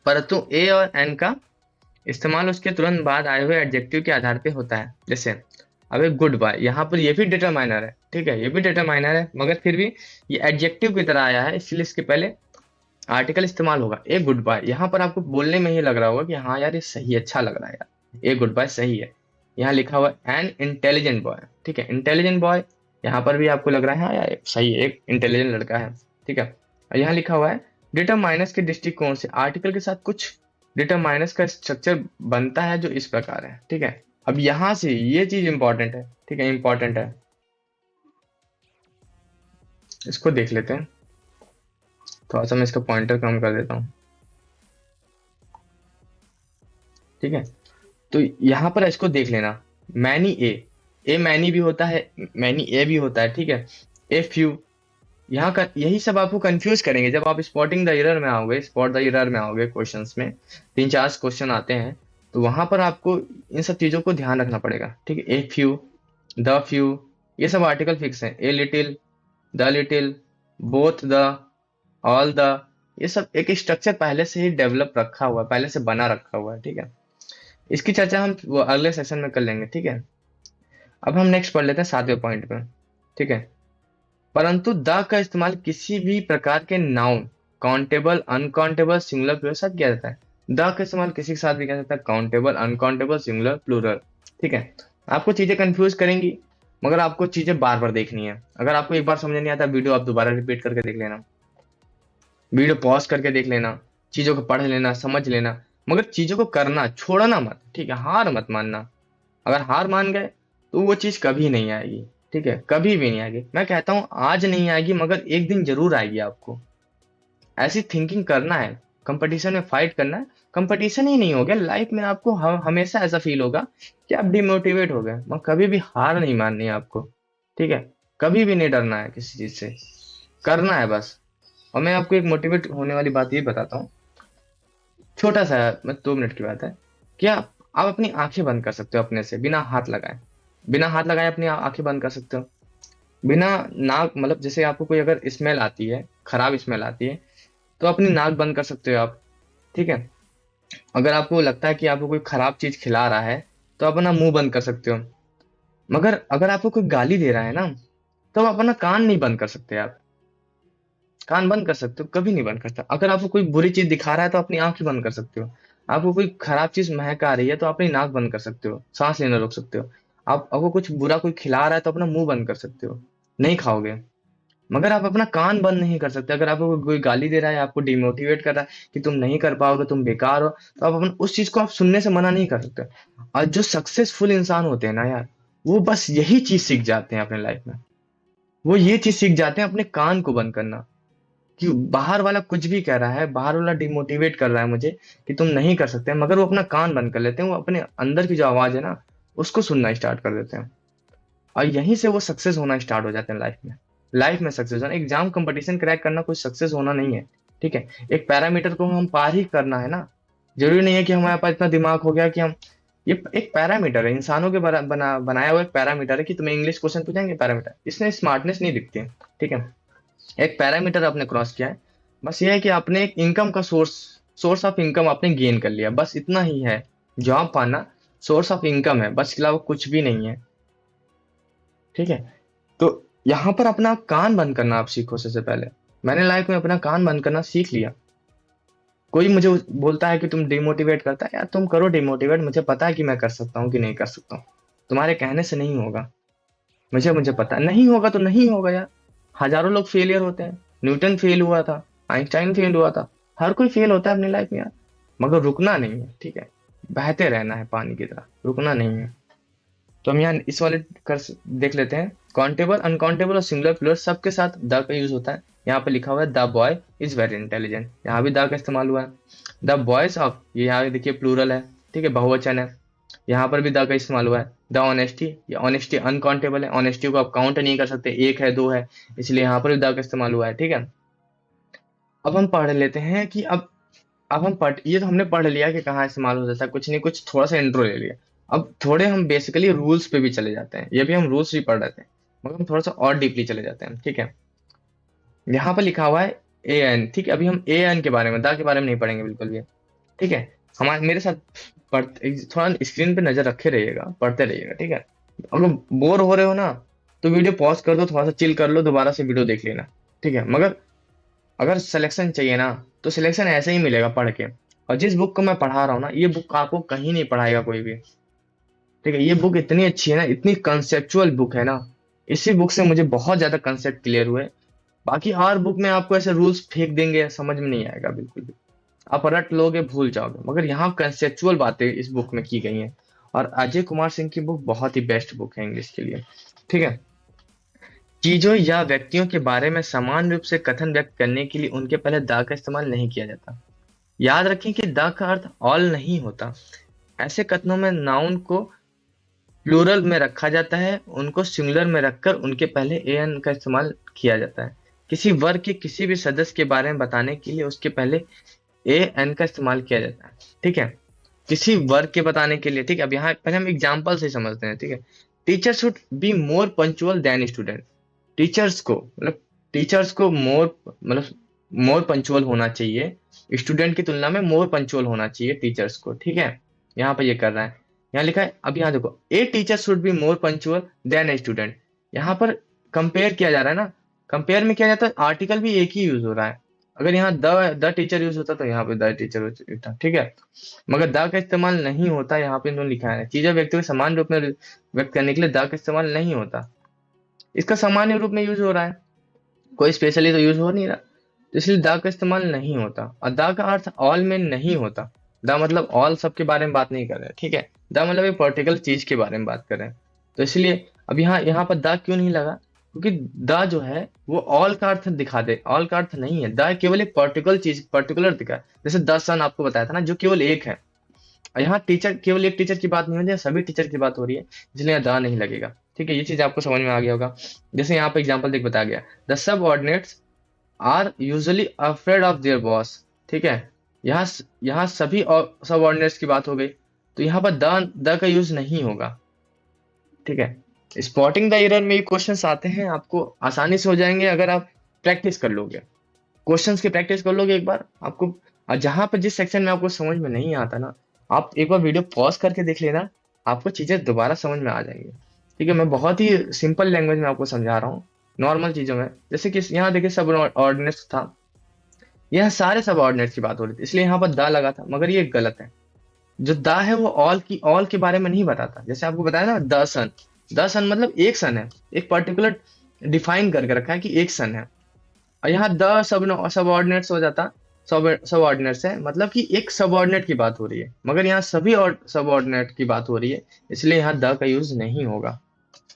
परंतु ए और एन का इस्तेमाल उसके तुरंत बाद आए हुए एडजेक्टिव के आधार पे होता है। जैसे अब एक गुड बाय, यहाँ पर ये भी डिटरमाइनर है, ठीक है, ये भी डिटरमाइनर है, मगर फिर भी ये एडजेक्टिव की तरह आया है, इसलिए इसके पहले आर्टिकल इस्तेमाल होगा। ए गुड बाय, यहाँ पर आपको बोलने में ही लग रहा होगा कि हाँ यार ये सही, अच्छा लग रहा है यार, ए गुड बाय सही है। यहाँ लिखा हुआ है एन इंटेलिजेंट बॉय, ठीक है, इंटेलिजेंट बॉय, यहाँ पर भी आपको लग रहा है हाँ यार सही है, एक इंटेलिजेंट लड़का है। ठीक है, और यहाँ लिखा हुआ है डिटरमाइनस के दृष्टिकोण से आर्टिकल के साथ कुछ डिटरमाइनस का स्ट्रक्चर बनता है जो इस प्रकार है। ठीक है, अब यहां से ये चीज इंपॉर्टेंट है, ठीक है, इंपॉर्टेंट है, इसको देख लेते हैं। थोड़ा सा मैं इसका पॉइंटर कम कर देता हूँ। ठीक है, तो यहाँ पर इसको देख लेना, मैनी ए मैनी भी होता है, मैनी ए भी होता है, ठीक है, ए फ्यू, यहाँ का यही सब आपको कंफ्यूज करेंगे जब आप स्पॉटिंग द एरर में आओगे, स्पॉट द एरर में आओगे, क्वेश्चंस में 3-4 क्वेश्चन आते हैं, तो वहां पर आपको इन सब चीजों को ध्यान रखना पड़ेगा। ठीक है, ए फ्यू, द फ्यू, ये सब आर्टिकल फिक्स है, a little, the little, both the, all the, ये सब एक स्ट्रक्चर पहले से ही डेवलप रखा हुआ है, पहले से बना रखा हुआ है। ठीक है, इसकी चर्चा हम वो अगले सेशन में कर लेंगे। ठीक है, अब हम नेक्स्ट पढ़ लेते हैं 7वें पॉइंट पे। ठीक है, परंतु द का इस्तेमाल किसी भी प्रकार के noun, countable, uncountable, singular, plural साथ किया जाता है। द का इस्तेमाल किसी के साथ भी किया जाता है, काउंटेबल, अनकाउंटेबल, सिंगुलर, प्लूरल। ठीक है, आपको चीजें कंफ्यूज करेंगी, मगर आपको चीजें बार बार देखनी है। अगर आपको एक बार समझ नहीं आता, वीडियो आप दोबारा रिपीट करके देख लेना, वीडियो पॉज करके देख लेना, चीजों को पढ़ लेना, समझ लेना, मगर चीजों को करना, छोड़ना मत। ठीक है, हार मत मानना। अगर हार मान गए तो वो चीज कभी नहीं आएगी। ठीक है, कभी भी नहीं आएगी। मैं कहता हूं आज नहीं आएगी, मगर एक दिन जरूर आएगी। आपको ऐसी थिंकिंग करना है, कंपटीशन में फाइट करना है। कंपटीशन ही नहीं हो गया लाइफ में, आपको हमेशा ऐसा फील होगा कि आप डिमोटिवेट हो गए, मगर कभी भी हार नहीं माननी है आपको। ठीक है, कभी भी नहीं डरना है किसी चीज से, करना है बस। और मैं आपको एक मोटिवेट होने वाली बात ये बताता हूँ, छोटा सा, मैं 2 मिनट की बात है। क्या आप अपनी आंखें बंद कर सकते हो अपने से, बिना हाथ लगाए, बिना हाथ लगाए अपनी आंखें बंद कर सकते हो, बिना नाक मतलब जैसे आपको कोई अगर स्मेल आती है, खराब स्मेल आती है, तो अपनी नाक बंद कर सकते हो आप। ठीक है। अगर आपको लगता है कि आपको कोई खराब चीज खिला रहा है, तो आप अपना मुंह बंद कर सकते हो। मगर अगर आपको कोई गाली दे रहा है ना, तो आप अपना कान नहीं बंद कर सकते। आप कान बंद कर सकते हो, कभी नहीं बंद करता। अगर आपको कोई बुरी चीज दिखा रहा है, तो अपनी आंख ही बंद कर सकते हो। आपको कोई खराब चीज महक आ रही है, तो अपनी नाक बंद कर सकते हो, सांस लेना रोक सकते हो। आप आपको कुछ बुरा कोई खिला रहा है, तो अपना मुंह बंद कर सकते हो, नहीं खाओगे। मगर आप अपना कान बंद नहीं कर सकते। अगर आपको कोई गाली दे रहा है, आपको डिमोटिवेट कर रहा है कि तुम नहीं कर पाओगे, तुम बेकार हो, तो आप अपन उस चीज को आप सुनने से मना नहीं कर सकते। और जो सक्सेसफुल इंसान होते हैं ना यार, वो बस यही चीज सीख जाते हैं अपने लाइफ में। वो ये चीज सीख जाते हैं, अपने कान को बंद करना। कि बाहर वाला कुछ भी कह रहा है, बाहर वाला डिमोटिवेट कर रहा है मुझे कि तुम नहीं कर सकते, मगर वो अपना कान बंद कर लेते हैं। वो अपने अंदर की जो आवाज है ना, उसको सुनना स्टार्ट कर देते हैं। और यहीं से वो सक्सेस होना स्टार्ट हो जाते हैं लाइफ में। लाइफ में सक्सेस होना, एग्जाम कंपटीशन क्रैक करना कोई सक्सेस होना नहीं है। ठीक है। एक पैरामीटर को हम पार ही करना है ना। जरूरी नहीं है कि हमारे पास इतना दिमाग हो गया कि हम, ये एक पैरामीटर है, इंसानों के बनाया हुआ एक पैरामीटर है। कि तुम्हें इंग्लिश क्वेश्चन पूछेंगे, पैरामीटर, इसमें स्मार्टनेस नहीं दिखती है। ठीक है। एक पैरामीटर आपने क्रॉस किया है। बस ये है कि आपने एक इनकम का सोर्स, सोर्स ऑफ इनकम आपने गेन कर लिया, बस इतना ही है। जॉब पाना सोर्स ऑफ इनकम है, बस इसके अलावा कुछ भी नहीं है। ठीक है। तो यहाँ पर अपना कान बंद करना आप सीखो सबसे पहले। मैंने लाइफ में अपना कान बंद करना सीख लिया। कोई मुझे बोलता है कि तुम डिमोटिवेट करता है, यार तुम करो डिमोटिवेट, मुझे पता है कि मैं कर सकता हूँ कि नहीं कर सकता हूँ। तुम्हारे कहने से नहीं होगा। मुझे मुझे पता है, नहीं होगा तो नहीं होगा यार। हजारों लोग फेलियर होते हैं। न्यूटन फेल हुआ था, आइंस्टाइन फेल हुआ था, हर कोई फेल होता है अपनी लाइफ में यार। मगर रुकना नहीं है। ठीक है। बहते रहना है पानी की तरह, रुकना नहीं है। तो हम यहाँ इस वाले कर देख लेते हैं। काउंटेबल, अनकाउंटेबल और सिंगुलर प्लूरल सबके साथ द का यूज होता है। यहाँ पे लिखा हुआ है the boy is very intelligent, यहाँ भी द का इस्तेमाल हुआ है। द बॉयज ऑफ, ये यहाँ देखिए प्लूरल है। ठीक है, बहुवचन है। यहाँ पर भी द का इस्तेमाल हुआ है। द ऑनेस्टी, ये ऑनेस्टी अनकाउंटेबल है, ऑनेस्टी को आप काउंट नहीं कर सकते, एक है दो है, इसलिए यहाँ पर भी द का इस्तेमाल हुआ है। ठीक है। अब हम पढ़ लेते हैं कि अब हम पढ़, ये तो हमने पढ़ लिया कि कहाँ इस्तेमाल हो जाता है, कुछ नहीं, कुछ थोड़ा सा इंट्रो ले लिया। अब थोड़े हम बेसिकली रूल्स पे भी चले जाते हैं। ये भी हम रूल्स भी पढ़ रहे थे, मगर हम थोड़ा सा और डीपली चले जाते हैं। ठीक है। यहाँ पर लिखा हुआ है ए एन। ठीक है, अभी हम ए एन के बारे में, दा के बारे में नहीं पढ़ेंगे बिल्कुल भी। ठीक है। हमारे मेरे साथ थोड़ा स्क्रीन पे नजर रखे रहिएगा, पढ़ते रहिएगा। ठीक है। अगर बोर हो रहे हो ना, तो वीडियो पॉज कर दो, थोड़ा सा चिल कर लो, दोबारा से वीडियो देख लेना। ठीक है। मगर अगर सिलेक्शन चाहिए ना, तो सिलेक्शन ऐसे ही मिलेगा पढ़ के। और जिस बुक को मैं पढ़ा रहा हूँ ना, ये बुक आपको कहीं नहीं पढ़ाएगा कोई भी। ठीक है। ये बुक इतनी अच्छी है ना, इतनी कंसेप्चुअल बुक है ना। इसी बुक से मुझे बहुत ज्यादा कंसेप्ट क्लियर हुए। बाकी हर बुक में आपको ऐसे रूल्स फेंक देंगे, समझ में नहीं आएगा बिल्कुल भी। आप रट लोगे, भूल जाओगे। मगर यहाँ कंसेप्चुअल बातें इस बुक में की गई हैं। और अजय कुमार सिंह की बुक बहुत ही बेस्ट बुक है इंग्लिश के लिए। ठीक है। चीजों या व्यक्तियों के बारे में समान रूप से कथन व्यक्त करने के लिए उनके पहले द का इस्तेमाल नहीं किया जाता। याद रखें कि द का अर्थ ऑल नहीं होता। ऐसे कथनों में नाउन को प्लूरल में रखा जाता है, उनको सिंगुलर में रखकर उनके पहले ए एन का इस्तेमाल किया जाता है। किसी वर्ग के किसी भी सदस्य के बारे में बताने के लिए उसके पहले ए एन का इस्तेमाल किया जाता है। ठीक है। किसी वर्ग के बताने के लिए। ठीक है। अब यहाँ पहले हम एग्जाम्पल से समझते हैं। ठीक है। Teacher should be more punctual than student. Teachers को मोर मतलब मोर पंचुअल होना चाहिए, स्टूडेंट की तुलना में मोर पंचुअल होना चाहिए टीचर्स को। ठीक है। यहाँ पर ये कर रहा है। यहाँ लिखा है, अब यहाँ देखो, a teacher should be more punctual than a student. यहाँ पर कंपेयर किया जा रहा है ना। कंपेयर में किया जाता है, आर्टिकल भी एक ही यूज हो रहा है। अगर यहाँ द टीचर यूज होता, तो यहाँ पे द टीचर होता। ठीक है। मगर द का इस्तेमाल नहीं होता, यहाँ पे इन्होंने लिखा है चीजें व्यक्ति को समान रूप में व्यक्त करने के लिए द का इस्तेमाल नहीं होता। इसका सामान्य रूप में यूज हो रहा है, कोई स्पेशली तो यूज हो नहीं रहा, तो इसलिए द का इस्तेमाल नहीं होता। और द का अर्थ ऑल में नहीं होता। द मतलब ऑल सब के बारे में बात नहीं कर रहे हैं। ठीक है। द मतलब एक पर्टिकुलर चीज के बारे में बात कर रहे हैं। तो इसलिए अब यहाँ यहाँ पर द क्यों नहीं लगा, क्योंकि द जो है वो ऑल का अर्थ दिखा दे, ऑल का अर्थ नहीं है। द केवल एक पर्टिकुलर चीज, पर्टिकुलर दिखा, जैसे द सन आपको बताया था ना, जो केवल एक है। और यहाँ टीचर, केवल एक टीचर की बात नहीं हो रही है, सभी टीचर की बात हो रही है, इसलिए यहाँ दा नहीं लगेगा। ठीक है। ये चीज आपको समझ में आ गया होगा। जैसे यहाँ पे एग्जाम्पल देख बताया गया, the subordinates are usually afraid of their boss. ठीक है। यहाँ यहाँ सभी सब ऑर्डिनेट्स की बात हो गई, तो यहाँ पर द का यूज नहीं होगा। ठीक है। स्पॉटिंग द एरर में क्वेश्चन आते हैं, आपको आसानी से हो जाएंगे अगर आप प्रैक्टिस कर लोगे। क्वेश्चंस की प्रैक्टिस कर लोगे एक बार आपको, और जहां पर जिस सेक्शन में आपको समझ में नहीं आता ना, आप एक बार वीडियो पॉज करके देख लेना, आपको चीजें दोबारा समझ में आ जाएंगी। ठीक है, मैं बहुत ही सिंपल लैंग्वेज में आपको समझा रहा हूँ, नॉर्मल चीजों में। जैसे कि यहाँ देखिए सब ऑर्डिनेट्स था, यह सारे सब ऑर्डिनेट्स की बात हो रही थी, इसलिए यहाँ पर दा लगा था, मगर ये गलत है। जो दा है वो ऑल के बारे में नहीं बताता। जैसे आपको बताया ना द सन मतलब एक सन है, एक पर्टिकुलर डिफाइन करके रखा है कि एक सन है। और यहाँ द सब ऑर्डिनेट्स हो जाता, सब ऑर्डिनेट्स है मतलब कि एक सब ऑर्डिनेट की बात हो रही है, मगर यहाँ सभी सब ऑर्डिनेट की बात हो रही है, इसलिए यहाँ द का यूज नहीं होगा।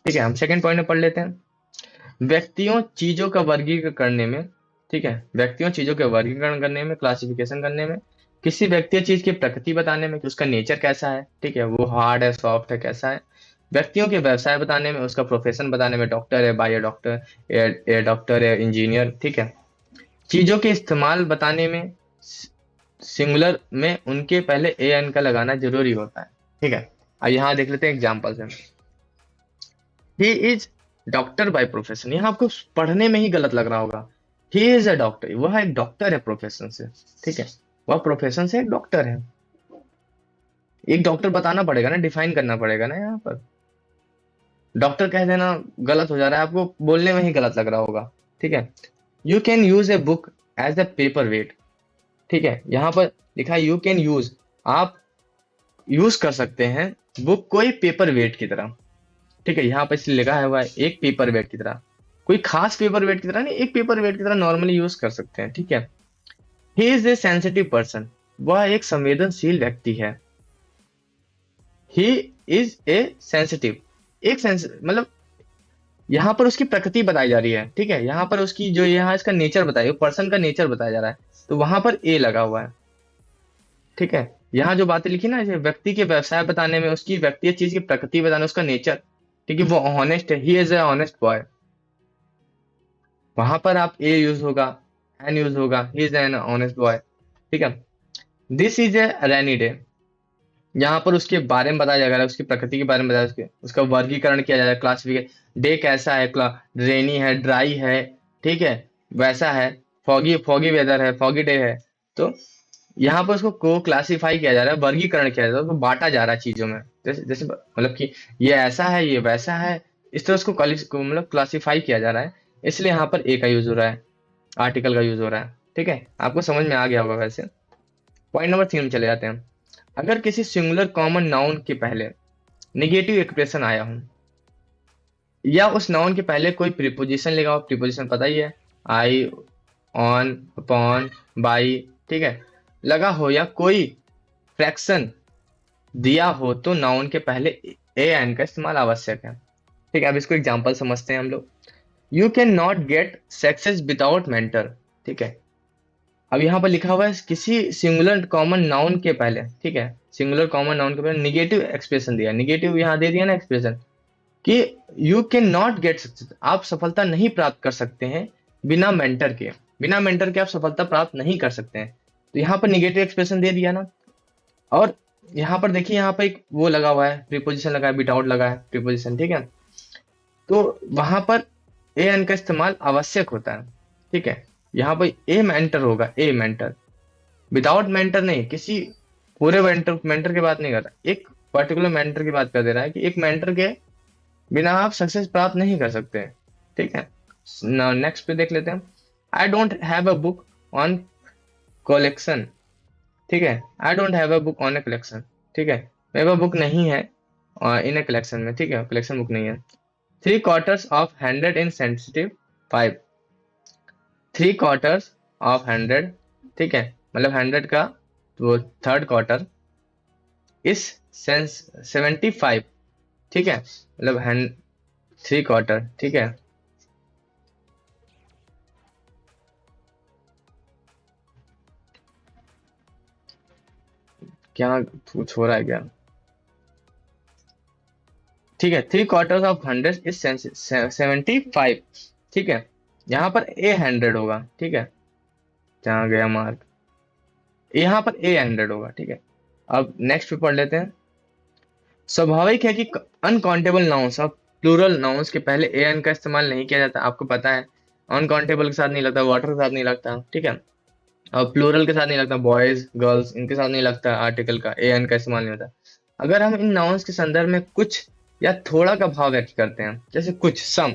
ठीक है, हम सेकंड पॉइंट में पढ़ लेते हैं। व्यक्तियों चीजों का वर्गीकरण करने में, ठीक है, व्यक्तियों चीजों के वर्गीकरण करने में, क्लासिफिकेशन करने में, किसी व्यक्ति या चीज की प्रकृति बताने में कि उसका नेचर कैसा है, ठीक है, वो हार्ड है सॉफ्ट है कैसा है, व्यक्तियों के व्यवसाय बताने में, उसका प्रोफेशन बताने में, डॉक्टर है बायो डॉक्टर, एयर डॉक्टर है इंजीनियर, ठीक है, चीजों के इस्तेमाल बताने में, सिंगुलर में उनके पहले ए एन का लगाना जरूरी होता है। ठीक है, अब यहाँ देख लेते हैं एग्जाम्पल से। He is doctor by profession, यहाँ आपको पढ़ने में ही गलत लग रहा होगा। ही इज अ डॉक्टर, वह एक डॉक्टर है प्रोफेशन से। ठीक है, वह प्रोफेशन से एक डॉक्टर है। एक डॉक्टर बताना पड़ेगा ना, डिफाइन करना पड़ेगा ना यहाँ पर। डॉक्टर कह देना गलत हो जा रहा है, आपको बोलने में ही गलत लग रहा होगा। ठीक है, you can use a book as a paperweight. ठीक है, यहाँ पर लिखा है यू कैन यूज, आप यूज कर सकते हैं बुक को एक पेपर वेट की तरह। ठीक है, यहाँ पर इसलिए लिखा है हुआ है एक पेपर वेट की तरह, कोई खास पेपर वेट की तरह नहीं, एक पेपर वेट की तरह नॉर्मली यूज कर सकते हैं। ठीक है, he is a sensitive person, वह एक संवेदनशील व्यक्ति है। ही इज ए सेंसिटिव, एक सेंस मतलब यहाँ पर उसकी प्रकृति बताई जा रही है। ठीक है, यहाँ पर उसकी जो यहाँ इसका नेचर बताया, पर्सन का नेचर बताया जा रहा है, तो वहां पर ए लगा हुआ है। ठीक है, यहाँ जो बातें लिखी ना, जैसे व्यक्ति के व्यवसाय बताने में, उसकी व्यक्ति चीज की प्रकृति बताने, उसका नेचर, ठीक है, वो ऑनेस्ट है, he is a honest boy, वहां पर आप ए यूज होगा, एन यूज होगा, he is an honest boy. ठीक है, this is a rainy day, यहाँ पर उसके बारे में बताया जाएगा, उसकी प्रकृति के बारे में बताया, उसका वर्गीकरण किया जाएगा, क्लासिफिकेशन, डे कैसा है, रेनी है, ड्राई है, ठीक है, वैसा है, फॉगी फॉगी वेदर है, फॉगी डे है। तो यहाँ पर उसको को क्लासिफाई किया जा रहा है, वर्गीकरण किया जा रहा है, उसको बांटा जा रहा है चीजों में, जैसे जैसे मतलब कि ये ऐसा है, ये वैसा है, इस तरह उसको मतलब क्लासिफाई किया जा रहा है, इसलिए यहाँ पर ए का यूज हो रहा है, आर्टिकल का यूज हो रहा है। ठीक है, आपको समझ में आ गया होगा वैसे। पॉइंट नंबर 3 में चले जाते हैं। अगर किसी सिंगुलर कॉमन नाउन के पहले निगेटिव एक्सप्रेशन आया हो, या उस नाउन के पहले कोई प्रीपोजिशन लगा हो, प्रीपोजिशन पता ही है, आई, ऑन, अपॉन, बाई, ठीक है, लगा हो, या कोई फ्रैक्शन दिया हो, तो नाउन के पहले ए एन का इस्तेमाल आवश्यक है। ठीक है, अब इसको एग्जांपल समझते हैं हम लोग। You can not get success without mentor. ठीक है, अब यहाँ पर लिखा हुआ है किसी सिंगुलर कॉमन नाउन के पहले, ठीक है, सिंगुलर कॉमन नाउन के पहले निगेटिव एक्सप्रेशन दिया, निगेटिव यहाँ दे दिया ना एक्सप्रेशन, कि you can not get success, आप सफलता नहीं प्राप्त कर सकते हैं बिना मेंटर के, बिना मेंटर के आप सफलता प्राप्त नहीं कर सकते हैं। तो यहाँ पर निगेटिव एक्सप्रेशन दे दिया ना। और यहाँ पर देखिए, यहाँ पर एक वो लगा हुआ है, प्रीपोजिशन लगा है, विदाउट लगा है प्रीपोजिशन। ठीक है, तो वहां पर ए एन का इस्तेमाल आवश्यक होता है। ठीक है, यहाँ पर ए मेंटर होगा, ए मेंटर, विदाउट मेंटर नहीं, किसी पूरे मेंटर मेंटर की बात नहीं कर रहा, एक पर्टिकुलर मेंटर की बात कर दे रहा है कि एक मेंटर के बिना आप सक्सेस प्राप्त नहीं कर सकते। ठीक है, नेक्स्ट पे देख लेते हैं। I don't have a book on collection. ठीक है, I don't have a book on a collection. ठीक है, मेरे पास बुक नहीं है इन ए कलेक्शन में। ठीक है, कलेक्शन बुक नहीं है। 3/4 ऑफ 100 इन सेंसिटिव 5, 3/4 ऑफ 100, ठीक है, मतलब 100 का तो थर्ड क्वार्टर इस सेंस 75, ठीक है, मतलब 3/4, ठीक है, क्या कुछ हो रहा है क्या? ठीक है, 3/4 ऑफ 100 इज 75। ठीक है, यहाँ पर ए 100 होगा। ठीक है, जहाँ गया मार्क, यहाँ पर ए 100 होगा। ठीक है, अब नेक्स्ट पे पढ़ लेते हैं। स्वाभाविक है कि अनकाउंटेबल नाउन्स और प्लूरल नाउन्स के पहले ए एन का इस्तेमाल नहीं किया जाता, आपको पता है। अनकाउंटेबल के साथ नहीं लगता, वाटर के साथ नहीं लगता, ठीक है। और प्लूरल के साथ नहीं लगता, बॉयज गर्ल्स इनके साथ नहीं लगता, आर्टिकल का ए एन का इस्तेमाल नहीं होता। अगर हम इन नाउन्स के संदर्भ में कुछ या थोड़ा का भाव व्यक्त करते हैं, जैसे कुछ, सम,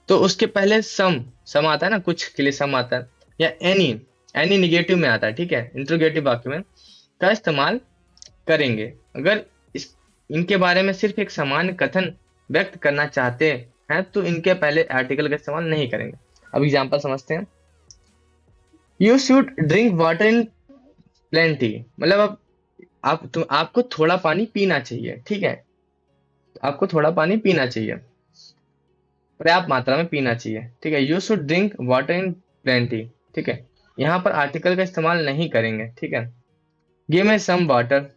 तो उसके पहले सम आता है ना, कुछ के लिए सम आता है, या एनी निगेटिव में आता है, ठीक है, इंट्रोगेटिव वाक्य में का इस्तेमाल करेंगे। अगर इस इनके बारे में सिर्फ एक सामान्य कथन व्यक्त करना चाहते हैं तो इनके पहले आर्टिकल का इस्तेमाल नहीं करेंगे। अब एग्जांपल समझते हैं। You should drink water in plenty, मतलब अब आपको थोड़ा पानी पीना चाहिए, ठीक है, आपको थोड़ा पानी पीना चाहिए, पर्याप्त मात्रा में पीना चाहिए, ठीक है। You should drink water in plenty, ठीक है, यहाँ पर आर्टिकल का इस्तेमाल नहीं करेंगे, ठीक है। गिव मी सम वाटर,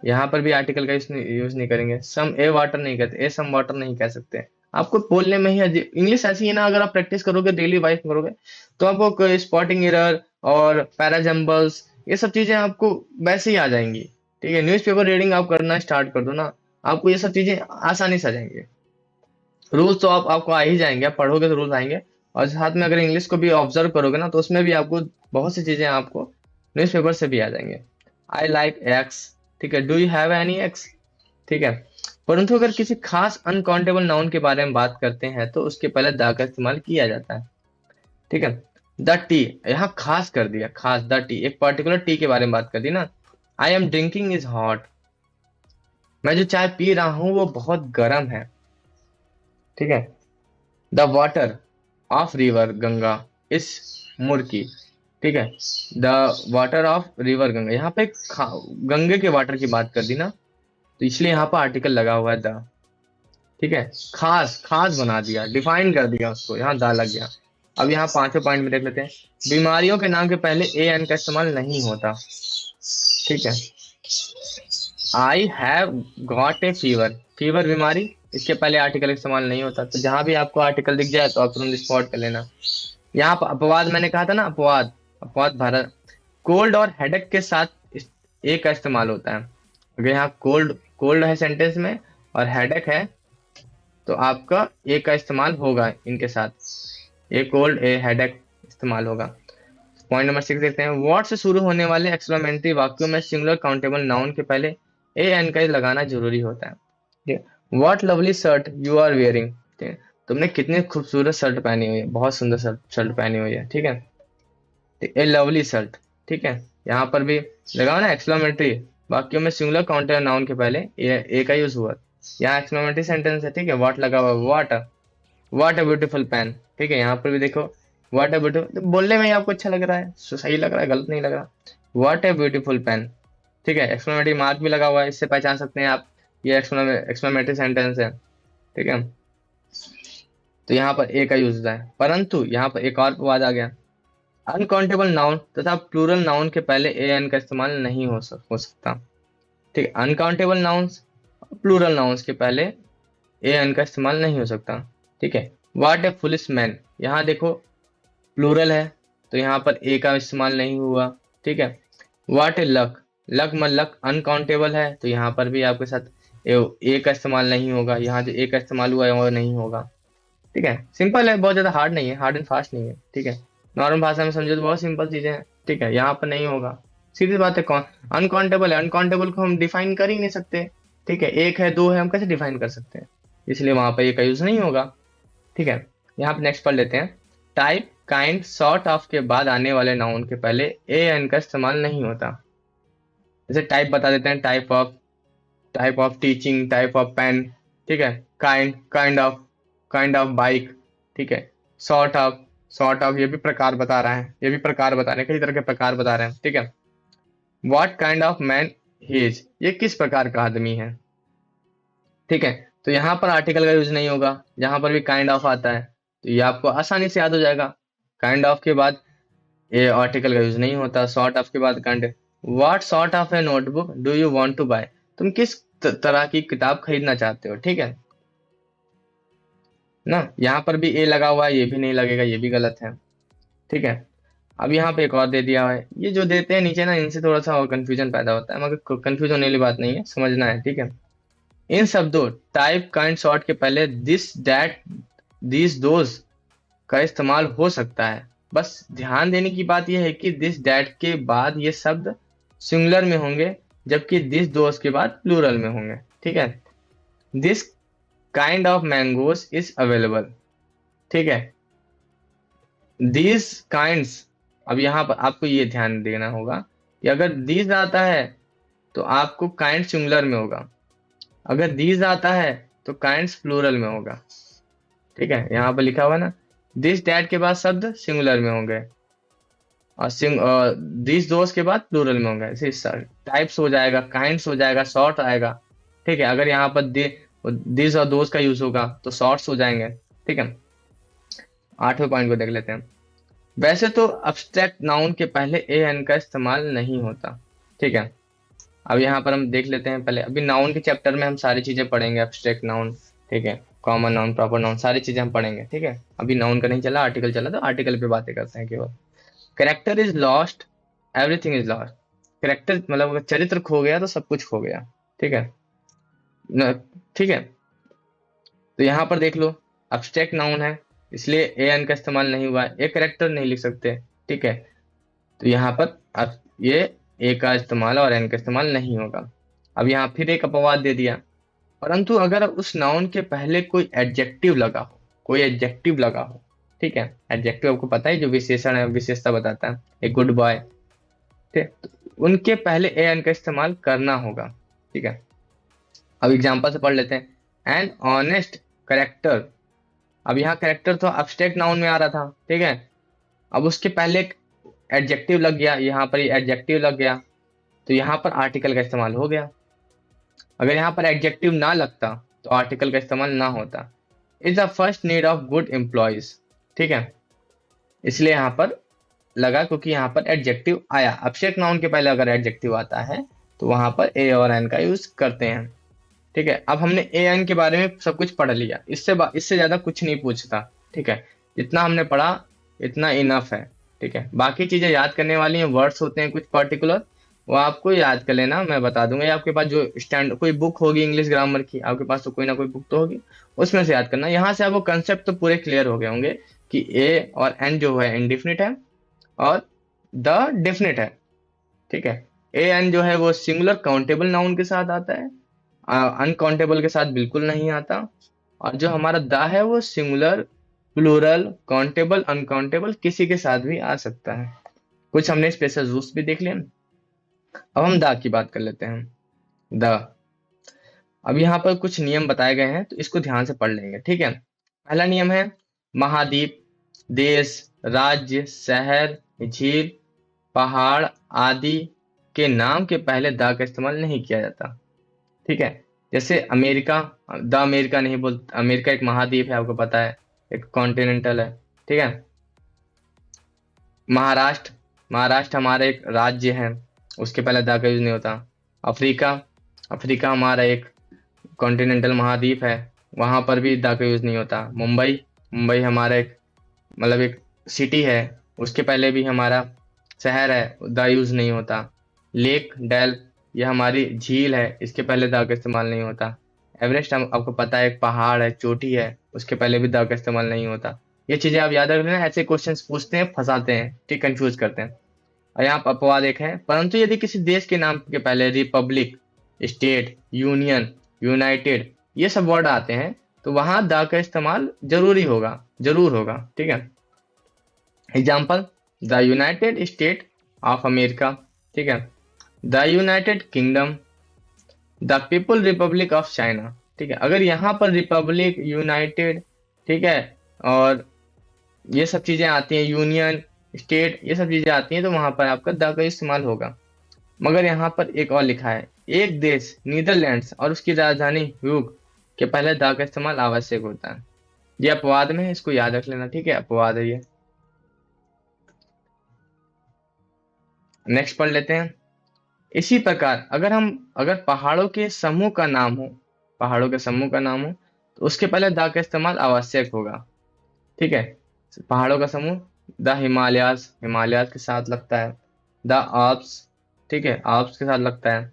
यहाँ पर भी आर्टिकल का यूज नहीं करेंगे। सम ए वाटर नहीं कहते, ए सम वाटर नहीं कह सकते। आपको बोलने में ही इंग्लिश ऐसी है ना, अगर आप प्रैक्टिस करोगे, डेली वाइफ में करोगे, तो आपको स्पॉटिंग एरर और पैराजम्बल्स ये सब चीजें आपको वैसे ही आ जाएंगी, ठीक है। न्यूज़पेपर रीडिंग आप करना स्टार्ट कर दो ना, आपको ये सब चीजें आसानी से आ जाएंगी। रूल्स तो आपको आ ही जाएंगे, आप पढ़ोगे तो रूल्स आएंगे। और साथ में अगर इंग्लिश को भी ऑब्जर्व करोगे ना, तो उसमें भी आपको बहुत सी चीजें आपको न्यूज़पेपर से भी आ जाएंगे। आई लाइक एक्स, ठीक है, do you have any x, ठीक है। परंतु अगर किसी खास अनकाउंटेबल नाउन के बारे में बात करते हैं तो उसके पहले द का इस्तेमाल किया जाता है, ठीक है। द टी, यहाँ खास कर दिया, खास, द टी, एक पर्टिकुलर टी के बारे में बात कर दी ना। I am drinking is hot, मैं जो चाय पी रहा हूं वो बहुत गर्म है, ठीक है। The water of river Ganga इस मुर्की, ठीक है। The water of river Ganga, यहाँ पे गंगे के वाटर की बात कर दी ना, तो इसलिए यहाँ पर आर्टिकल लगा हुआ है द, ठीक है। खास, खास बना दिया, डिफाइन कर दिया उसको, यहाँ द लग गया। अब यहाँ पांचों पॉइंट में देख लेते हैं। बीमारियों के नाम के पहले ए एन का इस्तेमाल नहीं होता, ठीक है। I have got a fever, fever बीमारी, इसके पहले आर्टिकल इस्तेमाल नहीं होता। तो जहां भी आपको आर्टिकल दिख जाए तो आप तुरंत स्पॉट कर लेना। यहाँ पर अपवाद, मैंने कहा था ना, अपवाद, अपवाद भारत, कोल्ड और हेडेक के साथ ए का इस्तेमाल होता है। अगर यहाँ कोल्ड कोल्ड है सेंटेंस में और हेडेक है, तो आपका ए का इस्तेमाल होगा इनके साथ, ए कोल्ड ए हेडेक इस्तेमाल होगा। पॉइंट नंबर 6 देखते हैं। व्हाट से शुरू होने वाले एक्सक्लेमेटरी वाक्यों में सिंगुलर काउंटेबल नाउन के पहले ए एन का लगाना जरूरी होता है, ठीक है। What lovely shirt you are wearing, ठीक है, तुमने कितनी खूबसूरत शर्ट पहनी हुई है, बहुत सुंदर शर्ट पहनी हुई है, ठीक है। ए लवली शर्ट, ठीक है, यहाँ पर भी लगाओ ना एक्सक्लेमेटरी वाक्यों में सिंगुलर काउंटेबल नाउन के पहले ए का यूज हुआ। यहाँ एक्सक्लेमेटरी सेंटेंस है, ठीक है, व्हाट लगा हुआ, व्हाट अ ब्यूटीफुल पेन, ठीक है। यहाँ पर भी देखो व्हाट अ ब्यूटीफुल, बोलने में ही आपको अच्छा लग रहा है, सही लग रहा है, गलत नहीं लग रहा। व्हाट अ ब्यूटीफुल पेन, ठीक है, एक्सक्लेमेटरी मार्क भी लगा हुआ है, इससे पहचान सकते हैं आप ये एक्सक्लेमेटरी सेंटेंस है, ठीक है। तो यहाँ पर ए का यूज होता है। परंतु यहाँ पर एक और वाद आ गया, अनकाउंटेबल नाउन तथा प्लूरल नाउन के पहले ए एन का इस्तेमाल नहीं हो सकता, ठीक है। अनकाउंटेबल नाउन्स, प्लूरल नाउन्स के पहले ए एन का इस्तेमाल नहीं हो सकता, ठीक है। व्हाट ए फुलिश मैन, यहाँ देखो प्लूरल है तो यहाँ पर ए का इस्तेमाल नहीं हुआ, ठीक है। What A luck, luck uncountable है तो यहाँ पर भी आपके साथ ए का इस्तेमाल नहीं होगा, यहाँ जो ए का इस्तेमाल हुआ है वो नहीं होगा, ठीक है। सिंपल है, बहुत ज्यादा हार्ड नहीं है, हार्ड एंड फास्ट नहीं है, ठीक है। नॉर्मल भाषा में समझो तो बहुत सिंपल चीजें हैं, ठीक है, यहाँ पर नहीं होगा, सीधी बात है। कौन अनकाउंटेबल है, अनकाउंटेबल को हम डिफाइन कर ही नहीं सकते, ठीक है, एक है दो है, हम कैसे डिफाइन कर सकते हैं, इसलिए वहां पर ए का यूज नहीं होगा, ठीक है। यहाँ पे नेक्स्ट पढ़ लेते हैं। टाइप, काइंड, सॉर्ट ऑफ के बाद आने वाले नाउन के पहले ए एन का इस्तेमाल नहीं होता। जैसे टाइप बता देते हैं, type of teaching, type of pen, ठीक है। काइंड ऑफ बाइक, ठीक है। सॉर्ट ऑफ ये भी प्रकार बता रहा है, ये भी प्रकार बता रहे हैं, कई तरह के प्रकार बता रहे हैं, ठीक है। What kind of man he is, ये किस प्रकार का आदमी है, ठीक है। तो यहाँ पर आर्टिकल का यूज नहीं होगा, जहां पर भी काइंड ऑफ आता है तो ये आपको आसानी से याद हो जाएगा। काइंड ऑफ के बाद ये आर्टिकल का यूज नहीं होता, सॉर्ट ऑफ के बाद kind. What sort of a notebook do you want to buy, तुम किस तरह की किताब खरीदना चाहते हो, ठीक है ना। यहाँ पर भी ए लगा हुआ है, ये भी नहीं लगेगा, ये भी गलत है, ठीक है। अब यहाँ पे एक और दे दिया है, ये जो देते हैं नीचे ना, इनसे थोड़ा सा और कंफ्यूजन पैदा होता है, मगर कंफ्यूजन होने वाली बात नहीं है, समझना है, ठीक है। इन शब्दों टाइप, काइंड, सॉर्ट के पहले दिस, दैट, दिस, दोज का इस्तेमाल हो सकता है। बस ध्यान देने की बात यह है कि दिस डैट के बाद ये शब्द सिंगुलर में होंगे, जबकि दिस दोस्त के बाद प्लूरल में होंगे। ठीक है, this kind of mangoes is available. ठीक है, दिस काइंड्स, अब यहाँ पर आपको ये ध्यान देना होगा कि अगर दिस आता है तो आपको काइंड सिंगुलर में होगा, अगर दिस आता है तो काइंड्स प्लूरल में होगा। ठीक है, यहाँ पर लिखा हुआ ना, दिस डैट के बाद शब्द सिंगुलर में होंगे और दिस दोस्त के बाद प्लूरल में होंगे। ऐसे टाइप्स हो जाएगा, काइंड्स हो जाएगा, शॉर्ट आएगा। ठीक है, अगर यहाँ पर दिस और दोस्त का यूज होगा तो शॉर्ट्स हो जाएंगे। ठीक है, 8वें पॉइंट को देख लेते हैं। वैसे तो अब्स्ट्रैक्ट नाउन के पहले ए एन का इस्तेमाल नहीं होता। ठीक है, अब यहाँ पर हम देख लेते हैं। पहले अभी नाउन के चैप्टर में हम सारी चीजें पढ़ेंगे, एब्स्ट्रैक्ट नाउन, ठीक है, कॉमन नाउन, प्रॉपर नाउन, सारी चीजें हम पढ़ेंगे। ठीक है, अभी नाउन का नहीं चला, आर्टिकल चला, तो आर्टिकल पे बातें करते हैं केवल। Character is lost, everything is lost. Character मतलब अगर चरित्र खो गया तो सब कुछ खो गया। ठीक है ठीक है, तो यहाँ पर देख लो, अब्स्ट्रैक्ट नाउन है इसलिए ए एन का इस्तेमाल नहीं हुआ है, ए करेक्टर नहीं लिख सकते। ठीक है, तो यहाँ पर अब ये ए का इस्तेमाल और एन का इस्तेमाल नहीं होगा। अब यहाँ फिर एक अपवाद दे दिया, परंतु अगर उस नाउन के पहले कोई एडजेक्टिव लगा हो, कोई एडजेक्टिव लगा हो। ठीक है, एडजेक्टिव आपको पता है जो विशेषण है, विशेषता बताता है, एक गुड बॉय। ठीक, तो उनके पहले ए एन का इस्तेमाल करना होगा। ठीक है, अब एग्जांपल से पढ़ लेते हैं। एन ऑनेस्ट करेक्टर, अब यहाँ करेक्टर तो अब्स्ट्रैक्ट नाउन में आ रहा था। ठीक है, अब उसके पहले एक एडजेक्टिव लग गया, यहाँ पर एडजेक्टिव लग गया, तो यहाँ पर आर्टिकल का इस्तेमाल हो गया। अगर यहाँ पर एडजेक्टिव ना लगता तो आर्टिकल का इस्तेमाल ना होता। Is the first need of good employees. ठीक है, इसलिए यहाँ पर लगा क्योंकि यहाँ पर एडजेक्टिव आया। अब्स्ट्रैक्ट नाउन के पहले अगर एडजेक्टिव आता है तो वहां पर ए और एन का यूज करते हैं। ठीक है, अब हमने ए एन के बारे में सब कुछ पढ़ लिया, इससे ज्यादा कुछ नहीं पूछता। ठीक है, जितना हमने पढ़ा इतना इनफ है। ठीक है, बाकी चीजें याद करने वाली हैं, वर्ड्स होते हैं कुछ पर्टिकुलर, वो आपको याद कर लेना, मैं बता दूंगा। या आपके पास जो स्टैंड कोई बुक होगी इंग्लिश ग्रामर की, आपके पास तो कोई ना कोई बुक तो होगी, उसमें से याद करना। यहाँ से आपको कंसेप्ट तो पूरे क्लियर हो गए होंगे कि ए और एन जो है इंडिफिनिट है और द डेफिनेट है। ठीक है, ए एन जो है वो सिंगुलर काउंटेबल नाउन के साथ आता है, अनकाउंटेबल के साथ बिल्कुल नहीं आता। और जो हमारा द है वो सिंगुलर, प्लूरल, काउंटेबल, अनकाउंटेबल किसी के साथ भी आ सकता है। कुछ हमने स्पेशल रूल्स भी देख लिए। अब हम द की बात कर लेते हैं। द, अब यहाँ पर कुछ नियम बताए गए हैं तो इसको ध्यान से पढ़ लेंगे। ठीक है, पहला नियम है महाद्वीप, देश, राज्य, शहर, झील, पहाड़ आदि के नाम के पहले द का इस्तेमाल नहीं किया जाता। ठीक है, जैसे अमेरिका, द अमेरिका नहीं बोलते, अमेरिका एक महाद्वीप है आपको पता है, एक कॉन्टिनेंटल है। ठीक है, महाराष्ट्र, महाराष्ट्र हमारा एक राज्य है, उसके पहले द का यूज नहीं होता। अफ्रीका, अफ्रीका हमारा एक कॉन्टिनेंटल महाद्वीप है, वहां पर भी द का यूज नहीं होता। मुंबई, मुंबई हमारा एक मतलब एक सिटी है, उसके पहले भी हमारा शहर है, द यूज नहीं होता। लेक, डेल, ये हमारी झील है, इसके पहले द का इस्तेमाल नहीं होता। एवरेस्ट हम आपको पता है एक पहाड़ है, चोटी है, उसके पहले भी द का इस्तेमाल नहीं होता। ये चीजें आप याद रख लेना, ऐसे क्वेश्चंस पूछते हैं, फंसाते हैं, ठीक, कंफ्यूज करते हैं। और यहाँ पर अपवाद एक है, परंतु यदि किसी देश के नाम के पहले रिपब्लिक, स्टेट, यूनियन, यूनाइटेड ये सब वर्ड आते हैं तो वहां द का इस्तेमाल जरूरी होगा, जरूर होगा। ठीक है, example, the United state of America. ठीक है, the United kingdom, the people Republic of China. ठीक है, अगर यहाँ पर रिपब्लिक, यूनाइटेड, ठीक है, और ये सब चीजें आती हैं, यूनियन, स्टेट, ये सब चीजें आती हैं, तो वहां पर आपका द का इस्तेमाल होगा। मगर यहाँ पर एक और लिखा है, एक देश नीदरलैंड्स और उसकी राजधानी ह्यूग के पहले द का इस्तेमाल आवश्यक होता है। ये अपवाद में है, इसको याद रख लेना। ठीक है, अपवाद है ये। नेक्स्ट पढ़ लेते हैं। इसी प्रकार अगर पहाड़ों के समूह का नाम हो, पहाड़ों के समूह का नाम हो तो उसके पहले द का इस्तेमाल आवश्यक होगा। ठीक है, पहाड़ों का समूह, द हिमालयास, हिमालयास के साथ लगता है। द आल्प्स, ठीक है, आल्प्स के साथ लगता है।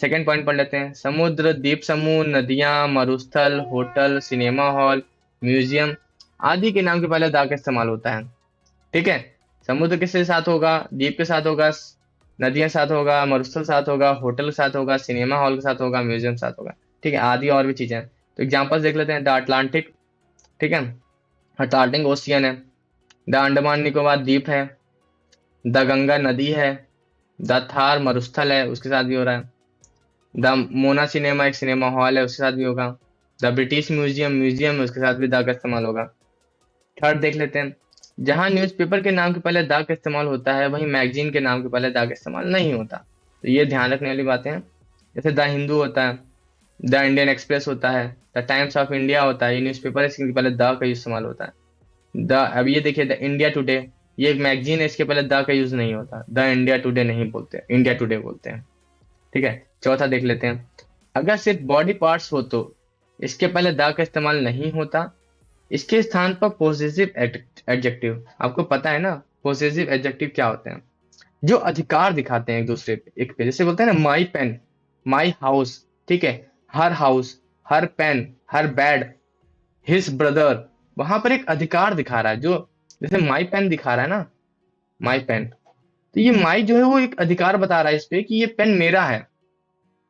सेकेंड पॉइंट पढ़ लेते हैं। समुद्र, द्वीप समूह, नदियां, मरुस्थल, होटल, सिनेमा हॉल, म्यूजियम आदि के नाम के पहले द का इस्तेमाल होता है। ठीक है, समुद्र किसके साथ होगा, द्वीप के साथ होगा, नदियां साथ होगा, मरुस्थल साथ होगा, होटल के साथ होगा, सिनेमा हॉल के साथ होगा, म्यूजियम साथ होगा। ठीक है, आदि और भी चीजें हैं। तो एग्जांपल्स देख लेते हैं। द अटलांटिक, ठीक है, अटलांटिक ओशियन है। द अंडमान निकोबार द्वीप है। द गंगा नदी है। द थार मरुस्थल है, उसके साथ भी हो रहा है। द मोना सिनेमा एक सिनेमा हॉल है, उसके साथ भी होगा। द ब्रिटिश म्यूजियम म्यूजियम है, उसके साथ भी द का इस्तेमाल होगा। थर्ड देख लेते हैं। जहां न्यूज़पेपर के नाम के पहले द का इस्तेमाल होता है, वहीं मैगजीन के नाम के पहले द का इस्तेमाल नहीं होता। तो ये ध्यान रखने वाली बातें हैं। जैसे द हिंदू होता है, द इंडियन एक्सप्रेस होता है, द टाइम्स ऑफ इंडिया होता है, ये न्यूज़पेपर है, इसके पहले द का इस्तेमाल होता है। द अब ये देखिए, द इंडिया टुडे, ये एक मैगजीन है, इसके पहले द का यूज नहीं होता। द इंडिया टुडे नहीं बोलते, इंडिया टुडे बोलते हैं। ठीक है, चौथा देख लेते हैं। अगर सिर्फ बॉडी पार्ट्स हो तो इसके पहले द का इस्तेमाल नहीं होता। इसके स्थान पर पोजेसिव एडजेक्टिव, आपको पता है ना पोजेसिव एडजेक्टिव क्या होते हैं, जो अधिकार दिखाते हैं एक दूसरे पे, एक पे। जैसे बोलते हैं ना माई पेन, माई हाउस, ठीक है, हर हाउस, हर पेन, हर बैड, हिज ब्रदर, वहां पर एक अधिकार दिखा रहा है। जो जैसे माई पेन दिखा रहा है ना, माई पेन, तो ये माई जो है वो एक अधिकार बता रहा है इस पे कि ये पेन मेरा है,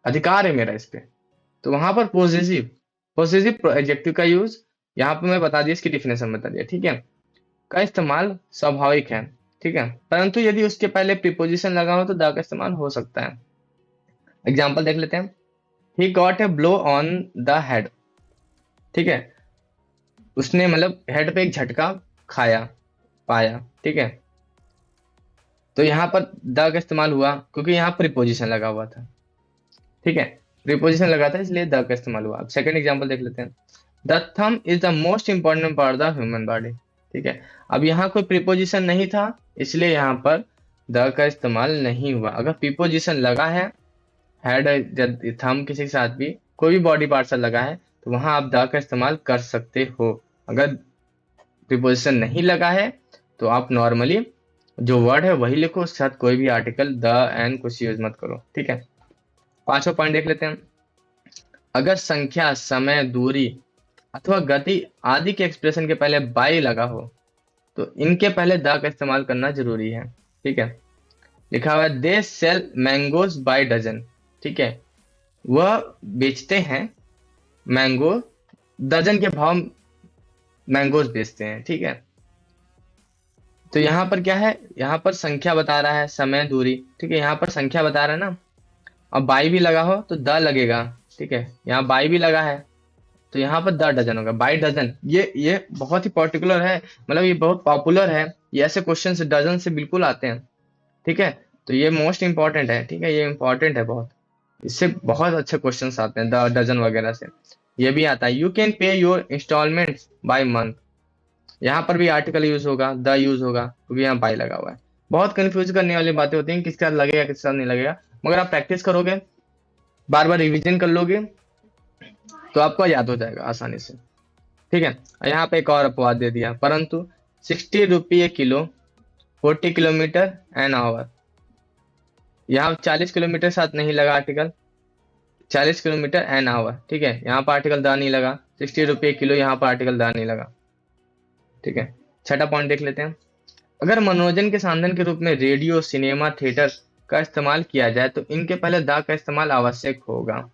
अधिकार है मेरा इस पे। तो वहां पर पॉजिटिव पॉजिटिव एडजेक्टिव का यूज यहाँ पे मैं बता दिया, इसकी डिफिनेशन बता दिया, ठीक है, का इस्तेमाल स्वाभाविक है। ठीक है, परंतु यदि उसके पहले प्रीपोजिशन लगा हो तो द का इस्तेमाल हो सकता है। एग्जाम्पल देख लेते हैं। He got a blow on the head, ठीक है, उसने मतलब हेड पे एक झटका खाया, पाया। ठीक है, तो यहाँ पर द का इस्तेमाल हुआ क्योंकि यहाँ प्रीपोजिशन लगा हुआ था। ठीक है, प्रीपोजिशन लगा था इसलिए द का इस्तेमाल हुआ। अब सेकंड एग्जांपल देख लेते हैं। The thumb is the most important part of the human body. ठीक है, अब यहाँ कोई प्रीपोजिशन नहीं था, इसलिए यहाँ पर द का इस्तेमाल नहीं हुआ। अगर प्रीपोजिशन लगा है, हेड, थंब, किसी के साथ भी कोई भी बॉडी पार्ट से लगा है, तो वहां आप द का इस्तेमाल कर सकते हो। अगर प्रीपोजिशन नहीं लगा है तो आप नॉर्मली जो वर्ड है वही लिखो, उसके साथ कोई भी आर्टिकल द एंड कुछ यूज मत करो। ठीक है, पांचवा पॉइंट देख लेते हैं। अगर संख्या, समय, दूरी अथवा गति आदि के एक्सप्रेशन के पहले बाई लगा हो तो इनके पहले द का इस्तेमाल करना जरूरी है। ठीक है, लिखा हुआ है they sell mangoes by dozen. ठीक है, वह बेचते हैं मैंगो, दर्जन के भाव मैंगोज बेचते हैं। ठीक है, तो यहाँ पर क्या है, यहाँ पर संख्या बता रहा है, समय, दूरी। ठीक है, यहाँ पर संख्या बता रहा है ना, अब बाई भी लगा हो तो द लगेगा। ठीक है, यहाँ बाई भी लगा है तो यहाँ पर द डजन होगा, बाई डजन। ये बहुत ही पर्टिकुलर है, मतलब ये बहुत पॉपुलर है। ये ऐसे क्वेश्चन से डजन से बिल्कुल आते हैं। ठीक है, तो ये मोस्ट इंपॉर्टेंट है। ठीक है, ये इंपॉर्टेंट है बहुत, इससे बहुत अच्छे क्वेश्चन आते हैं द डजन वगैरह से। ये भी आता है you can pay your instalment by month, यहाँ पर भी आर्टिकल यूज होगा, द यूज होगा क्योंकि यहाँ बाय लगा हुआ है। बहुत कंफ्यूज करने वाली बातें होती हैं, किसका लगेगा किसका नहीं लगेगा, मगर आप प्रैक्टिस करोगे, बार बार रिविजन कर लोगे तो आपको याद हो जाएगा आसानी से। ठीक है, यहाँ पे एक और अपवाद दे दिया, परंतु 60 रुपये किलो, 40 किलोमीटर एन आवर। यहाँ 40 किलोमीटर साथ नहीं लगा आर्टिकल, 40 किलोमीटर एन आवर। ठीक है, यहाँ पर आर्टिकल द नहीं लगा, 60 रुपये किलो, यहाँ पर आर्टिकल द नहीं लगा। ठीक है, छठा पॉइंट देख लेते हैं। अगर मनोरंजन के साधन के रूप में रेडियो, सिनेमा, थिएटर का इस्तेमाल किया जाए तो इनके पहले द का इस्तेमाल आवश्यक होगा।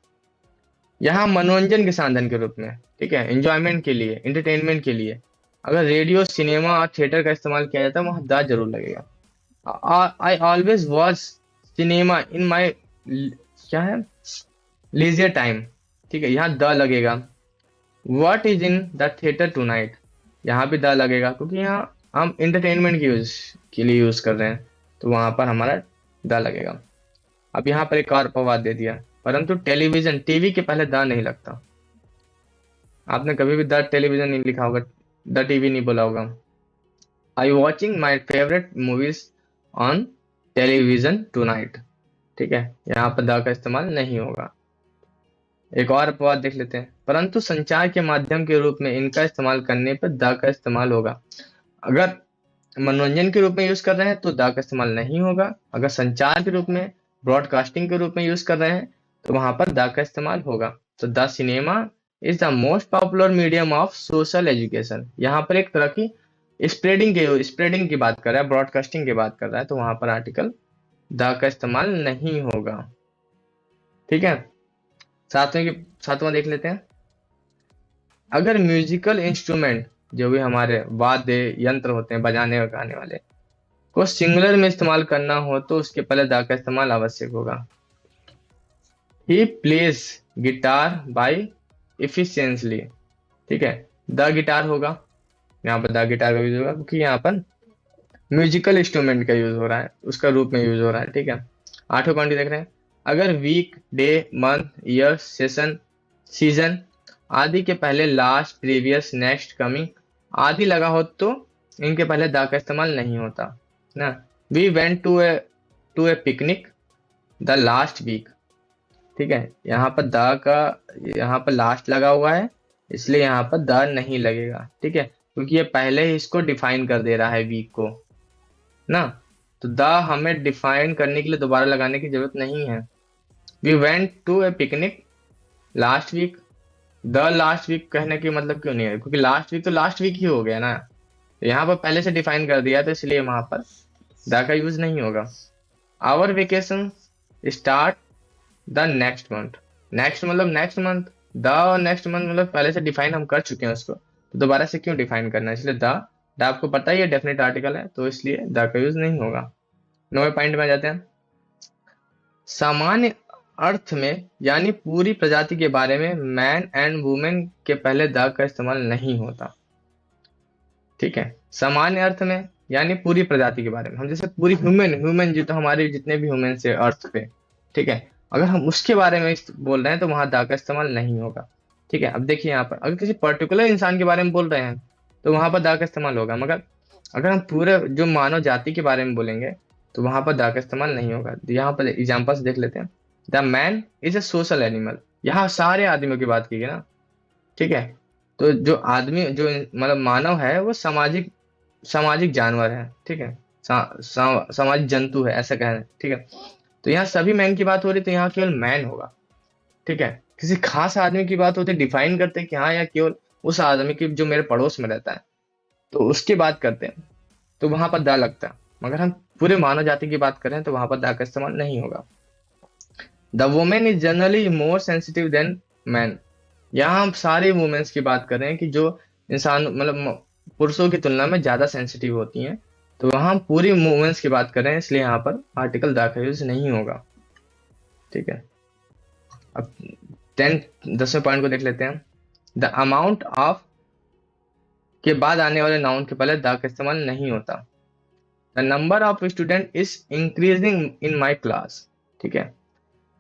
यहाँ मनोरंजन के साधन के रूप में, ठीक है, एंजॉयमेंट के लिए, एंटरटेनमेंट के लिए अगर रेडियो, सिनेमा और थिएटर का इस्तेमाल किया जाता है वहां द जरूर लगेगा। I always watch cinema in my, क्या है, लीजियर टाइम। ठीक है, यहाँ द लगेगा। What is in the theatre tonight, यहाँ भी द लगेगा क्योंकि यहाँ हम इंटरटेनमेंट के लिए यूज कर रहे हैं, तो वहां पर हमारा द लगेगा। अब यहाँ पर एक और अपवाद दे दिया, परंतु टेलीविजन, टीवी के पहले द नहीं लगता। आपने कभी भी द टेलीविजन नहीं लिखा होगा, द टीवी नहीं बोला होगा। I watching my favourite movies on television tonight. ठीक है, यहाँ पर द का इस्तेमाल नहीं होगा। एक और अपवाद देख लेते हैं। परंतु संचार के माध्यम के रूप में इनका इस्तेमाल करने पर द का इस्तेमाल होगा। अगर मनोरंजन के रूप में यूज कर रहे हैं तो द का इस्तेमाल नहीं होगा। अगर संचार के रूप में, ब्रॉडकास्टिंग के रूप में यूज कर रहे हैं तो वहां पर द का इस्तेमाल होगा। तो the cinema is the most popular medium of social education. यहाँ पर एक तरह की स्प्रेडिंग की बात कर रहा है, ब्रॉडकास्टिंग की बात कर रहा है, तो वहां पर आर्टिकल द का इस्तेमाल नहीं होगा। ठीक है, सातवां देख लेते हैं। अगर म्यूजिकल इंस्ट्रूमेंट, जो भी हमारे वाद्य यंत्र होते हैं बजाने और गाने वाले, को सिंगुलर में इस्तेमाल करना हो तो उसके पहले द का इस्तेमाल आवश्यक होगा। He plays guitar by efficiently. ठीक है, द गिटार होगा, यहाँ पर द गिटार का यूज होगा क्योंकि यहाँ पर म्यूजिकल इंस्ट्रूमेंट का यूज हो रहा है, उसका रूप में यूज हो रहा है। ठीक है, आठवें पॉइंट देख रहे हैं। अगर week, day, month, year, session, season आदि के पहले लास्ट, प्रीवियस, नेक्स्ट, कमिंग आदि लगा हो तो इनके पहले द का इस्तेमाल नहीं होता ना। We went to a picnic the last week. ठीक है, यहाँ पर द का, यहाँ पर लास्ट लगा हुआ है, इसलिए यहाँ पर द नहीं लगेगा। ठीक है, क्योंकि ये पहले ही इसको डिफाइन कर दे रहा है वीक को ना, तो द हमें डिफाइन करने के लिए दोबारा लगाने की जरूरत नहीं है। We went to a picnic last week, the last week कहने की मतलब क्यों नहीं है, क्योंकि लास्ट वीक तो लास्ट वीक ही हो गया ना, तो यहाँ पर पहले से डिफाइन कर दिया तो इसलिए वहां पर द का यूज नहीं होगा। Our vacation start the next month, next मतलब नेक्स्ट मंथ, द और नेक्स्ट मंथ मतलब पहले से डिफाइन हम कर चुके हैं उसको, तो दोबारा से क्यों डिफाइन करना है, इसलिए द आपको पता ही है डेफिनेट आर्टिकल है, तो इसलिए द का यूज नहीं होगा। 9वें पॉइंट में आ जाते हैं। सामान्य अर्थ में यानी पूरी प्रजाति के बारे में मैन एंड वुमेन के पहले द का इस्तेमाल नहीं होता। ठीक है, सामान्य अर्थ में यानी पूरी प्रजाति के बारे में, हम जैसे पूरी ह्यूमन जो तो हमारे जितने भी ह्यूमन है अर्थ पे, ठीक है, अगर हम उसके बारे में बोल रहे हैं तो वहां द का इस्तेमाल नहीं होगा। ठीक है, अब देखिए यहाँ पर अगर किसी पर्टिकुलर इंसान के बारे में बोल रहे हैं तो वहां पर द का इस्तेमाल होगा, मगर अगर हम पूरे जो मानव जाति के बारे में बोलेंगे तो वहां पर द का इस्तेमाल नहीं होगा। यहाँ पर एग्जाम्पल्स देख लेते हैं। The man is a social animal, यहाँ सारे आदमियों की बात की गई ना। ठीक है, तो जो आदमी जो मतलब मानव है वो सामाजिक सामाजिक जानवर है। ठीक है, सामाजिक जंतु है ऐसा कहना है। ठीक है, तो यहाँ सभी मैन की बात हो रही तो यहाँ केवल मैन होगा। ठीक है, किसी खास आदमी की बात होती डिफाइन करते हैं कि हाँ या केवल उस आदमी की जो मेरे पड़ोस में रहता है तो उसकी बात करते हैं तो वहां पर द लगता है, मगर हम पूरे मानव जाति की बात करें तो वहां पर द का इस्तेमाल नहीं होगा। The women is generally more sensitive then man, यहाँ हम सारे वुमेन्स की बात कर रहे हैं कि जो इंसान मतलब पुरुषों की तुलना में ज्यादा सेंसिटिव होती हैं, तो वहां हम पूरी वुमेन्स की बात कर रहे हैं, इसलिए यहाँ पर आर्टिकल द का यूज नहीं होगा। ठीक है, अब 10वें पॉइंट को देख लेते हैं। द अमाउंट ऑफ के बाद आने वाले नाउन के पहले द का इस्तेमाल नहीं होता। The number of student is increasing in my class. ठीक है,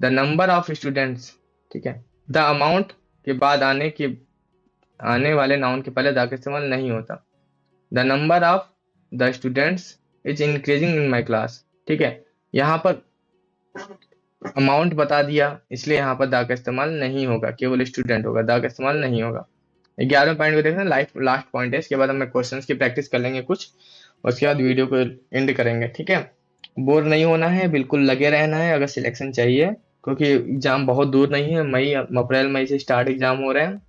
द नंबर ऑफ स्टूडेंट्स। ठीक है, द अमाउंट के बाद आने वाले नाउन के पहले द का इस्तेमाल नहीं होता। The number of the students is increasing in my class. ठीक है, यहाँ पर अमाउंट बता दिया इसलिए यहाँ पर द का इस्तेमाल नहीं होगा, केवल स्टूडेंट होगा, द का इस्तेमाल नहीं होगा। 11वें पॉइंट को देखना, लास्ट पॉइंट है, इसके बाद हम क्वेश्चंस की प्रैक्टिस कर लेंगे कुछ, उसके बाद वीडियो को एंड करेंगे। ठीक है, बोर नहीं होना है, बिल्कुल लगे रहना है अगर सिलेक्शन चाहिए, क्योंकि एग्जाम बहुत दूर नहीं है, अप्रैल मई से स्टार्ट एग्जाम हो रहे हैं,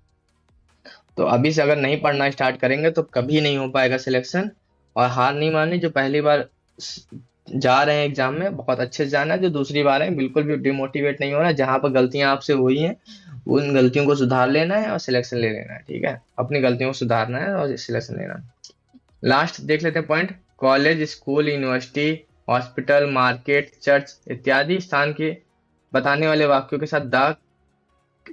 तो अभी से अगर नहीं पढ़ना स्टार्ट करेंगे तो कभी नहीं हो पाएगा सिलेक्शन। और हार नहीं माननी, जो पहली बार जा रहे हैं एग्जाम में बहुत अच्छे से जाना है, जो दूसरी बार है बिल्कुल भी डिमोटिवेट नहीं होना है, जहां पर गलतियां आपसे हुई हैं उन गलतियों को सुधार लेना है और सिलेक्शन ले लेना है। ठीक है, अपनी गलतियों को सुधारना है और सिलेक्शन लेना है। लास्ट देख लेते हैं point. College, school, university, hospital, market, church इत्यादि स्थान के बताने वाले वाक्यों के साथ द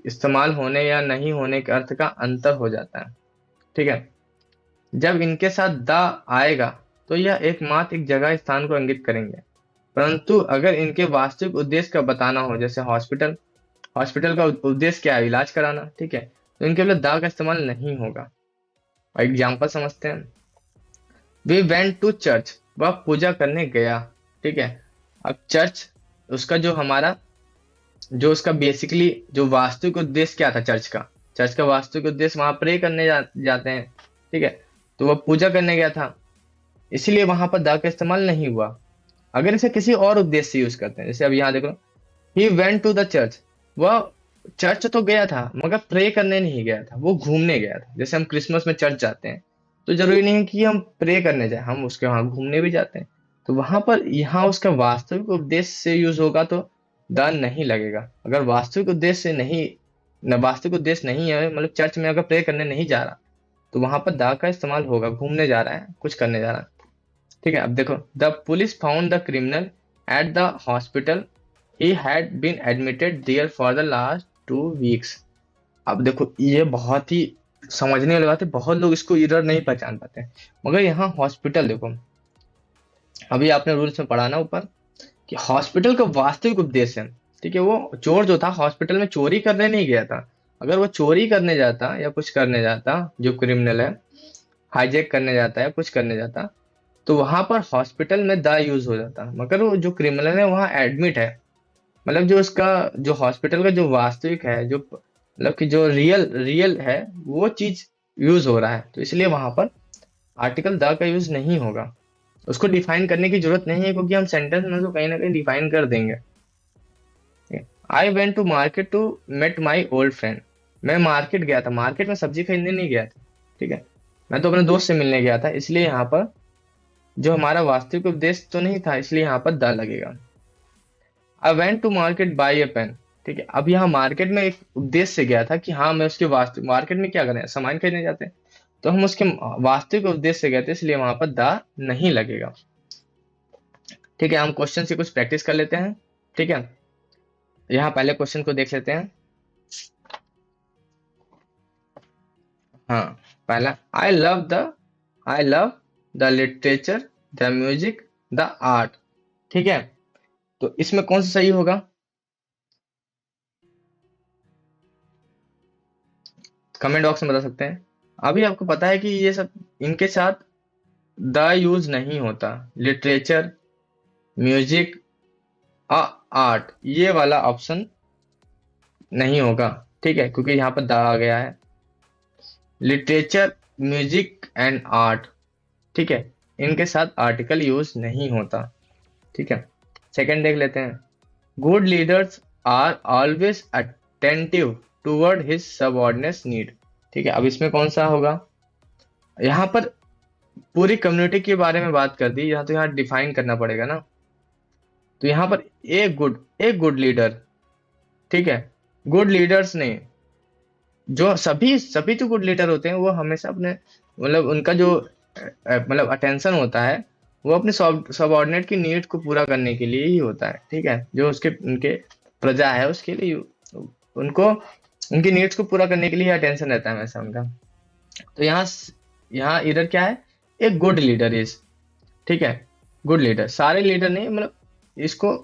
इस्तेमाल होने या नहीं होने के अर्थ का अंतर हो जाता है। ठीक है, जब इनके साथ द आएगा तो यह एकमात्र एक जगह स्थान को इंगित करेंगे, परंतु अगर इनके वास्तविक उद्देश्य का बताना हो, जैसे हॉस्पिटल, हॉस्पिटल का उद्देश्य क्या है, इलाज कराना, ठीक है, तो इनके लिए द का इस्तेमाल नहीं होगा। एग्जाम्पल समझते हैं। वी वेंट टू चर्च, वह पूजा करने गया। ठीक है, अब चर्च उसका जो उसका बेसिकली जो वास्तविक उद्देश्य क्या था चर्च का वास्तविक उद्देश्य वहां प्रे करने जाते हैं। ठीक है, तो वह पूजा करने गया था, इसीलिए वहां पर द का इस्तेमाल नहीं हुआ। अगर इसे किसी और उद्देश्य से यूज करते हैं, जैसे अब यहाँ देखो, he went to the church, वह चर्च तो गया था मगर प्रे करने नहीं गया था, वो घूमने गया था। जैसे हम क्रिसमस में चर्च जाते हैं, तो जरूरी नहीं है कि हम प्रे करने जाए, हम उसके वहां घूमने भी जाते हैं। तो वहां पर यहाँ उसका वास्तविक उद्देश्य से यूज होगा तो द नहीं लगेगा। अगर वास्तविक उद्देश्य से नहीं, न वास्तविक उद्देश्य नहीं है, मतलब चर्च में अगर प्रे करने नहीं जा रहा, तो वहां पर द का इस्तेमाल होगा, घूमने जा रहा है, कुछ करने जा रहा है। ठीक है, अब देखो, the police found the criminal at the hospital, he had been admitted there for the last 2 weeks. अब देखो, ये बहुत ही समझने वाली बात है, बहुत लोग इसको इरर नहीं पहचान पाते हैं। मगर यहाँ हॉस्पिटल देखो, अभी आपने रूल्स में पढ़ा ना ऊपर, कि हॉस्पिटल का वास्तविक उद्देश्य है, ठीक है, वो चोर जो था हॉस्पिटल में चोरी करने नहीं गया था। अगर वो चोरी करने जाता या कुछ करने जाता, जो क्रिमिनल है, हाईजैक करने जाता है, कुछ करने जाता, तो वहां पर हॉस्पिटल में द यूज हो जाता। मगर वो जो क्रिमिनल है वहां एडमिट है, मतलब जो उसका, जो हॉस्पिटल का जो वास्तविक है, जो मतलब कि जो रियल रियल है, वो चीज यूज हो रहा है, तो इसलिए वहां पर आर्टिकल द का यूज नहीं होगा। उसको डिफाइन करने की जरूरत नहीं है, क्योंकि हम सेंटेंस में तो कहीं ना कहीं डिफाइन कर देंगे। I went to market to met my old friend. मैं मार्केट गया था, मार्केट में सब्जी खरीदने नहीं गया था, ठीक है, मैं तो अपने दोस्त से मिलने गया था, इसलिए यहाँ पर जो हमारा वास्तविक उद्देश्य तो नहीं था, इसलिए यहाँ पर द लगेगा। I went to market buy a pen. ठीक है, अब यहाँ मार्केट में एक उद्देश्य से गया था, कि हाँ मैं उसके वास्तविक, मार्केट में क्या करें, सामान खरीदने जाते हैं, तो हम उसके वास्तविक उद्देश्य से गए थे, इसलिए वहां पर द नहीं लगेगा। ठीक है, हम क्वेश्चन की कुछ प्रैक्टिस कर लेते हैं। ठीक है, यहाँ पहले क्वेश्चन को देख लेते हैं। हाँ, पहला, I love the literature, the music, the art. ठीक है, तो इसमें कौन सा सही होगा? कमेंट बॉक्स में बता सकते हैं। अभी आपको पता है कि ये सब, इनके साथ द यूज नहीं होता। लिटरेचर, म्यूजिक, आर्ट, ये वाला ऑप्शन नहीं होगा। ठीक है, क्योंकि यहाँ पर द आ गया है। लिटरेचर, म्यूजिक एंड आर्ट, ठीक है, इनके साथ आर्टिकल यूज नहीं होता। ठीक है, सेकंड देख लेते हैं। Good leaders are always attentive toward his subordinates need. ठीक है, अब इसमें कौन सा होगा? यहाँ पर पूरी कम्युनिटी के बारे में बात कर दी, यहाँ तो यहाँ डिफाइन करना पड़ेगा ना। तो यहाँ पर एक गुड लीडर, ठीक है, गुड लीडर्स नहीं, जो सभी सभी जो गुड लीडर होते हैं वो हमेशा अपने, मतलब उनका जो मतलब अटेंशन होता है, वो अपने सबऑर्डिनेट की नीड को पूरा करने के लिए ही होता है। ठीक है, जो उसके उनके प्रजा है उसके लिए उनको, उनकी नीड्स को पूरा करने के लिए अटेंशन रहता है हमेशा उनका। तो यहाँ इधर क्या है? एक गुड लीडर इज, ठीक है, गुड लीडर, सारे लीडर नहीं, मतलब इसको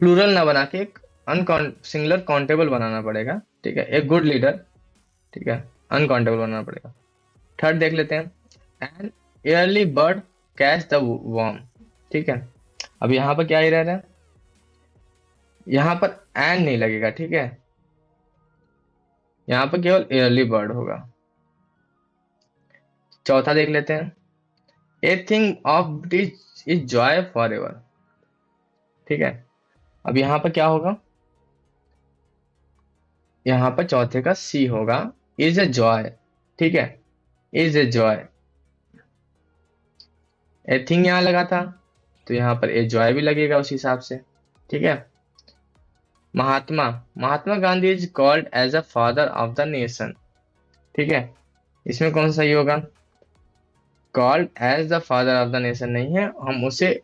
प्लूरल ना बना के एक सिंगुलर काउंटेबल बनाना पड़ेगा। ठीक है, एक गुड लीडर, ठीक है, अनकाउंटेबल बनाना पड़ेगा। थर्ड देख लेते हैं। An early bird catch the worm. ठीक है, अब यहाँ पर क्या एरर है? यहाँ पर एन नहीं लगेगा, ठीक है, यहाँ पर केवल एयरली बर्ड होगा। चौथा देख लेते हैं। A thing of is Joy for ever. ठीक है, अब यहाँ पर क्या होगा? यहाँ पर चौथे का सी होगा, इज ए जॉय। ठीक है, is a joy, a thing यहाँ लगा था, तो यहाँ पर ए जॉय भी लगेगा उस हिसाब से। ठीक है, Mahatma, Mahatma Gandhi is called as a father of the nation. ठीक है, इसमें कौन सा सही होगा? Called as the father of the nation नहीं है, हम उसे,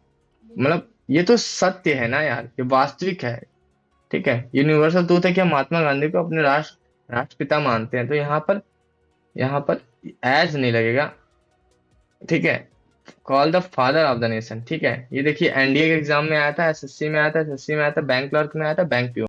मतलब ये तो सत्य है ना यार, ये वास्तविक है। ठीक है, यूनिवर्सल ट्रूथ है कि हम महात्मा गांधी को अपने राष्ट्रपिता मानते हैं, तो यहाँ पर एज नहीं लगेगा। ठीक है, call the father of the nation. ठीक है, ये देखिए एनडीए के एग्जाम में आया था, एसएससी में आया था, एसएससी में आया था, बैंक क्लर्क में आया था, बैंक पीओ